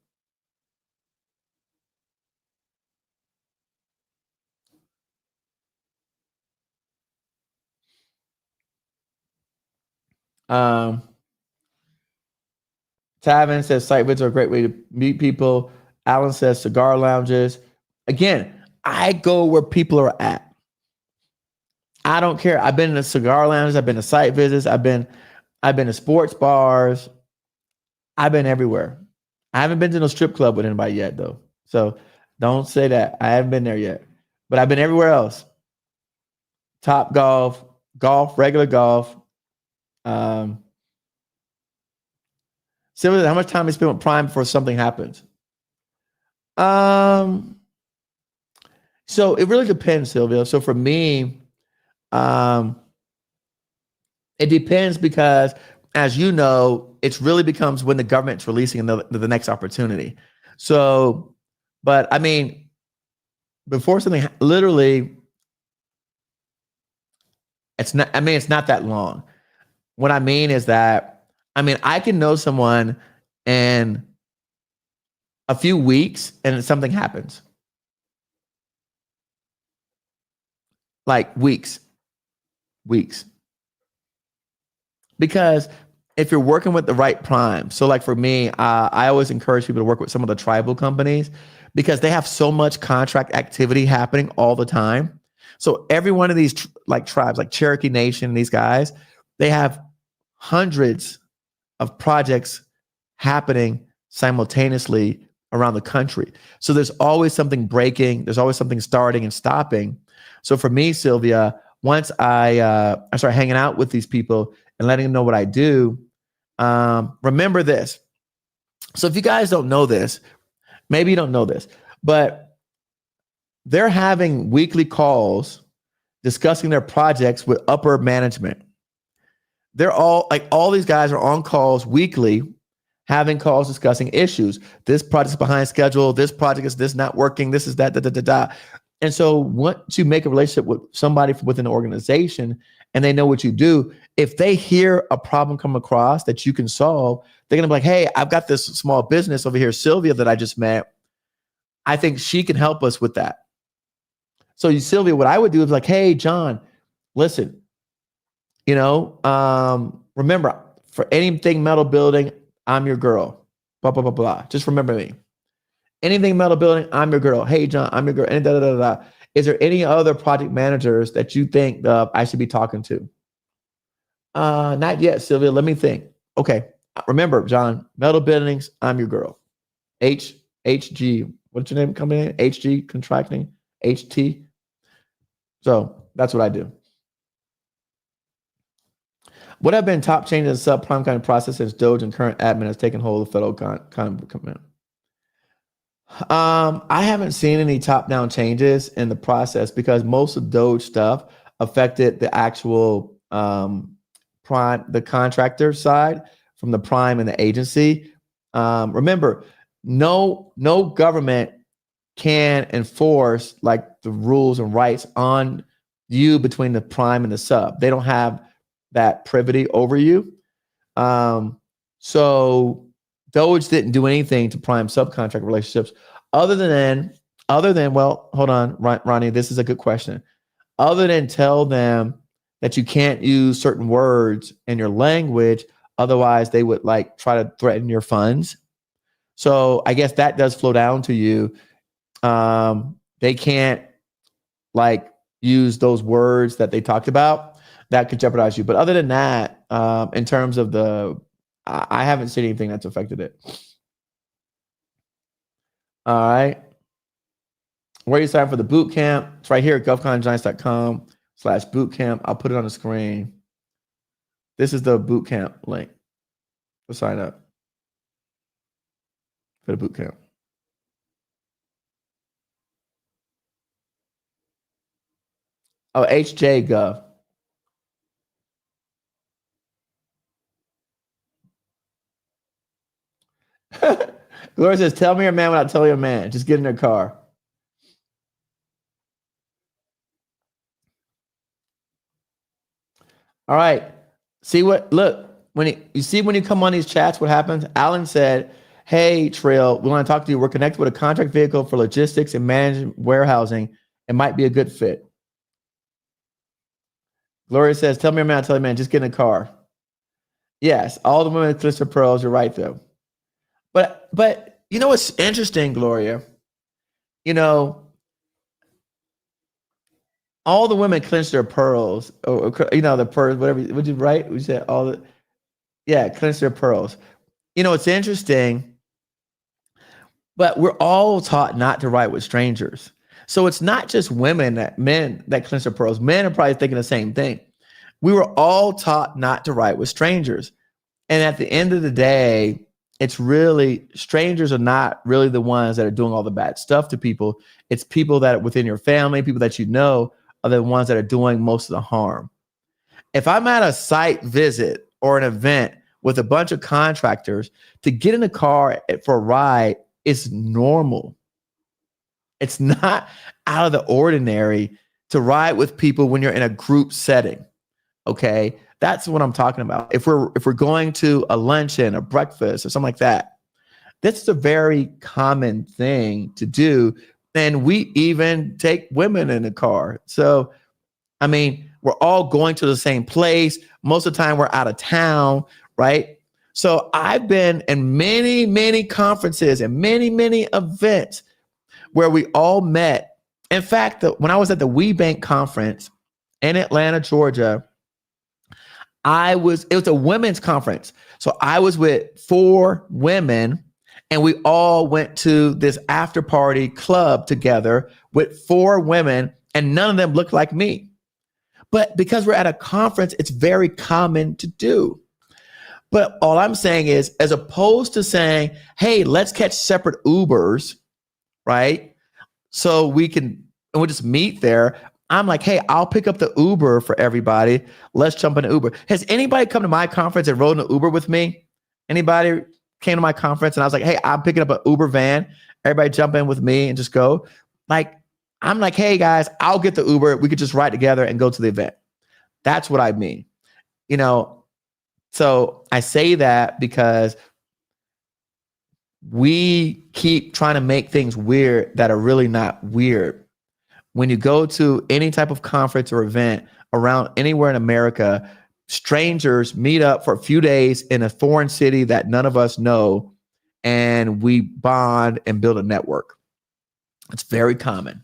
Speaker 1: Tavin says site visits are a great way to meet people. Alan says cigar lounges. Again, I go where people are at. I don't care. I've been to cigar lounges. I've been to site visits. I've been to sports bars. I've been everywhere. I haven't been to no strip club with anybody yet, though. So Don't say that. I haven't been there yet, but I've been everywhere else. Top golf, regular golf. Um, Sylvia, how much time you spend with Prime before something happens? Um, so it really depends, Sylvia. So for me, um, it depends because, as you know, it really becomes when the government's releasing the next opportunity. So, but I mean, before something literally, it's not. I mean, it's not that long. What I mean is that I mean I can know someone in a few weeks and something happens, like weeks. Because if you're working with the right prime, so like for me, I always encourage people to work with some of the tribal companies because they have so much contract activity happening all the time. So every one of these like tribes, like Cherokee Nation, these guys, they have hundreds of projects happening simultaneously around the country. So there's always something breaking, there's always something starting and stopping. So for me, Sylvia, once I start hanging out with these people and letting them know what I do, remember this. So if you guys don't know this, maybe you don't know this, but they're having weekly calls discussing their projects with upper management. They're all these guys are on calls weekly, having calls discussing issues. This project's behind schedule. This project is this not working. This is that, da, da, da, da. And so once you make a relationship with somebody within an organization and they know what you do, if they hear a problem come across that you can solve, they're going to be like, hey, I've got this small business over here, Sylvia, that I just met. I think she can help us with that. So Sylvia, what I would do is like, hey, John, listen, remember, for anything metal building, I'm your girl. Blah, blah, blah, blah. Just remember me. Anything metal building, I'm your girl. Hey, John, I'm your girl. And da, da, da, da. Is there any other project managers that you think I should be talking to? Not yet, Sylvia. Let me think. Okay. Remember, John, metal buildings, I'm your girl. HG. What's your name coming in? HG Contracting? HT. So that's what I do. What have been top changes in the subprime kind of process since Doge and current admin has taken hold of the federal kind of commitment? I haven't seen any top-down changes in the process because most of Doge stuff affected the actual prime, the contractor side from the prime and the agency. Remember, no government can enforce like the rules and rights on you between the prime and the sub. They don't have that privity over you. So Doge didn't do anything to prime subcontract relationships other than, well, hold on, Ronnie, this is a good question. Other than tell them that you can't use certain words in your language, otherwise they would like try to threaten your funds. So I guess that does flow down to you. They can't like use those words that they talked about. That could jeopardize you. But other than that, in terms of I haven't seen anything that's affected it. All right. Where you sign for the boot camp? It's right here at gulfcongiants.com/bootcamp. I'll put it on the screen. This is the boot camp link to sign up for the boot camp. Oh, HJ Gov. Gloria says, tell me your man without telling your man. Just get in their car. All right. Look, when you come on these chats, what happens? Alan said, hey, Trail, we want to talk to you. We're connected with a contract vehicle for logistics and management warehousing. It might be a good fit. Gloria says, tell me your man, tell your man, just get in the car. Yes, all the women with their pearls. You're right, though. But you know what's interesting, Gloria? All the women clench their pearls, or the pearls, whatever. Would you write? We said clench their pearls. It's interesting. But we're all taught not to write with strangers. So it's not just men that clinch their pearls. Men are probably thinking the same thing. We were all taught not to write with strangers. And at the end of the day, it's really strangers are not really the ones that are doing all the bad stuff to people. It's people that are within your family, people that you know are the ones that are doing most of the harm. If I'm at a site visit or an event with a bunch of contractors, to get in a car for a ride is normal. It's not out of the ordinary to ride with people when you're in a group setting. Okay, that's what I'm talking about. If we're going to a luncheon, a breakfast, or something like that, that's a very common thing to do. And we even take women in the car. So, I mean, we're all going to the same place. Most of the time, we're out of town, right? So I've been in many, many conferences and many, many events where we all met. In fact, when I was at the WeBank conference in Atlanta, Georgia, it was a women's conference. So I was with 4 women and we all went to this after party club together with 4 women and none of them looked like me. But because we're at a conference, it's very common to do. But all I'm saying is, as opposed to saying, hey, let's catch separate Ubers, right? So we'll just meet there. I'm like, hey, I'll pick up the Uber for everybody. Let's jump in an Uber. Has anybody come to my conference and rode in an Uber with me? Anybody came to my conference and I was like, hey, I'm picking up an Uber van. Everybody jump in with me and just go. I'm like, hey guys, I'll get the Uber. We could just ride together and go to the event. That's what I mean. So I say that because we keep trying to make things weird that are really not weird. When you go to any type of conference or event around anywhere in America, strangers meet up for a few days in a foreign city that none of us know, and we bond and build a network. It's very common.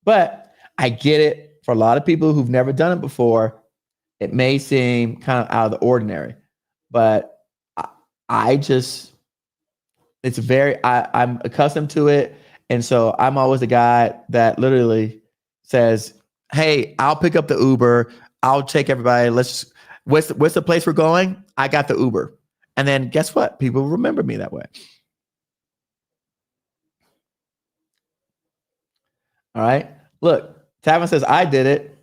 Speaker 1: But I get it. For a lot of people who've never done it before, it may seem kind of out of the ordinary. But I'm accustomed to it. And so I'm always the guy that literally says, hey, I'll pick up the Uber. I'll take everybody. What's the place we're going? I got the Uber. And then guess what? People remember me that way. All right. Look, Tavin says, I did it.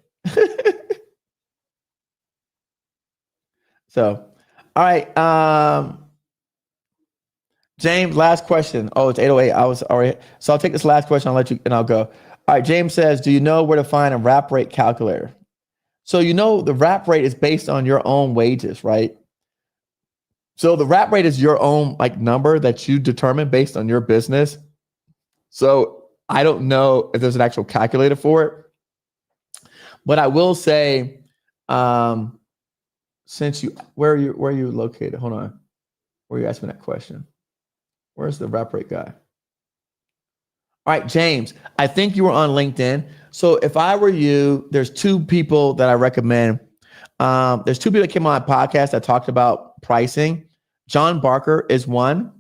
Speaker 1: So, all right. James, last question. Oh, it's 8:08. I was already. So I'll take this last question. I'll let you, and I'll go. All right. James says, do you know where to find a wrap rate calculator? So, the wrap rate is based on your own wages, right? So the wrap rate is your own number that you determine based on your business. So I don't know if there's an actual calculator for it, but I will say, where are you located? Hold on. Where are you asking that question? Where's the wrap rate guy? All right, James, I think you were on LinkedIn. So if I were you, there's 2 people that I recommend. There's 2 people that came on my podcast that talked about pricing. John Barker is one.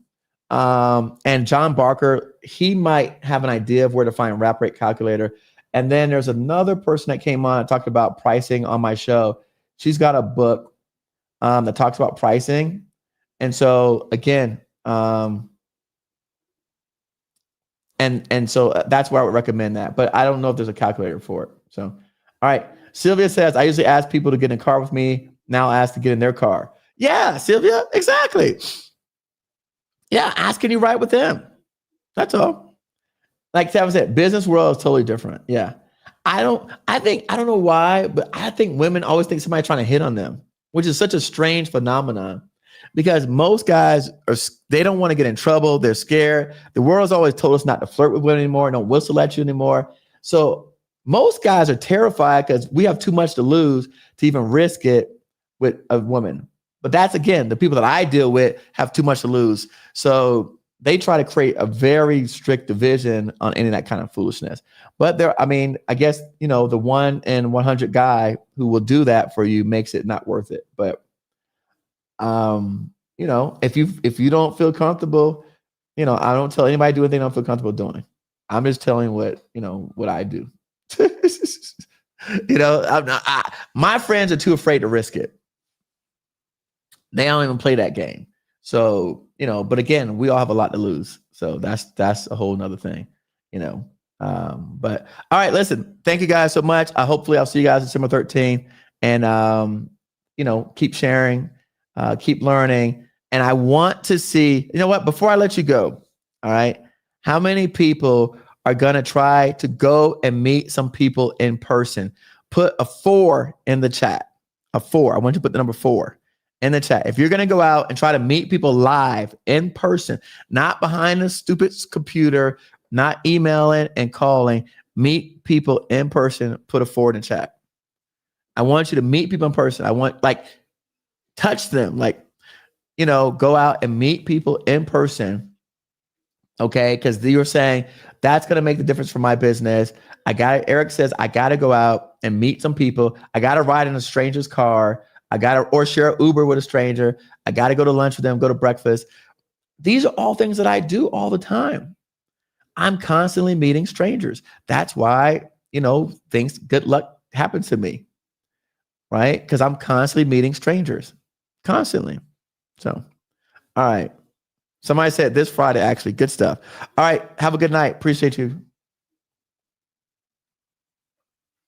Speaker 1: And John Barker, he might have an idea of where to find a wrap rate calculator. And then there's another person that came on and talked about pricing on my show. She's got a book that talks about pricing. And so again, and so that's where I would recommend that. But I don't know if there's a calculator for it. So, all right. Sylvia says, I usually ask people to get in a car with me. Now ask to get in their car. Yeah, Sylvia, exactly. Yeah, ask can you ride with them? That's all. Like Tavin said, business world is totally different. Yeah. I don't know why, but I think women always think somebody's trying to hit on them, which is such a strange phenomenon because most guys they don't want to get in trouble. They're scared. The world's always told us not to flirt with women anymore, don't whistle at you anymore. So most guys are terrified because we have too much to lose to even risk it with a woman. But that's, again, the people that I deal with have too much to lose. So they try to create a very strict division on any of that kind of foolishness. But I guess, the 1 in 100 guy who will do that for you makes it not worth it. But, if you don't feel comfortable, I don't tell anybody to do anything I don't feel comfortable doing. I'm just telling what I do. My friends are too afraid to risk it. They don't even play that game. So, but again, we all have a lot to lose. So that's a whole nother thing, but all right, listen, thank you guys so much. Hopefully I'll see you guys on December 13th, and, keep sharing, keep learning. And I want to see, before I let you go, all right, how many people are going to try to go and meet some people in person? Put a 4 in the chat, a 4. I want you to put the number 4 in the chat. If you're going to go out and try to meet people live in person, not behind a stupid computer, not emailing and calling, meet people in person, put a 4 in the chat. I want you to meet people in person. I want, touch them, go out and meet people in person. Okay. Because you're saying that's going to make the difference for my business. Eric says, I got to go out and meet some people. I got to ride in a stranger's car. Or share an Uber with a stranger. I got to go to lunch with them, go to breakfast. These are all things that I do all the time. I'm constantly meeting strangers. That's why, good luck happens to me, right? Because I'm constantly meeting strangers, constantly. So, all right. Somebody said this Friday, actually. Good stuff. All right. Have a good night. Appreciate you.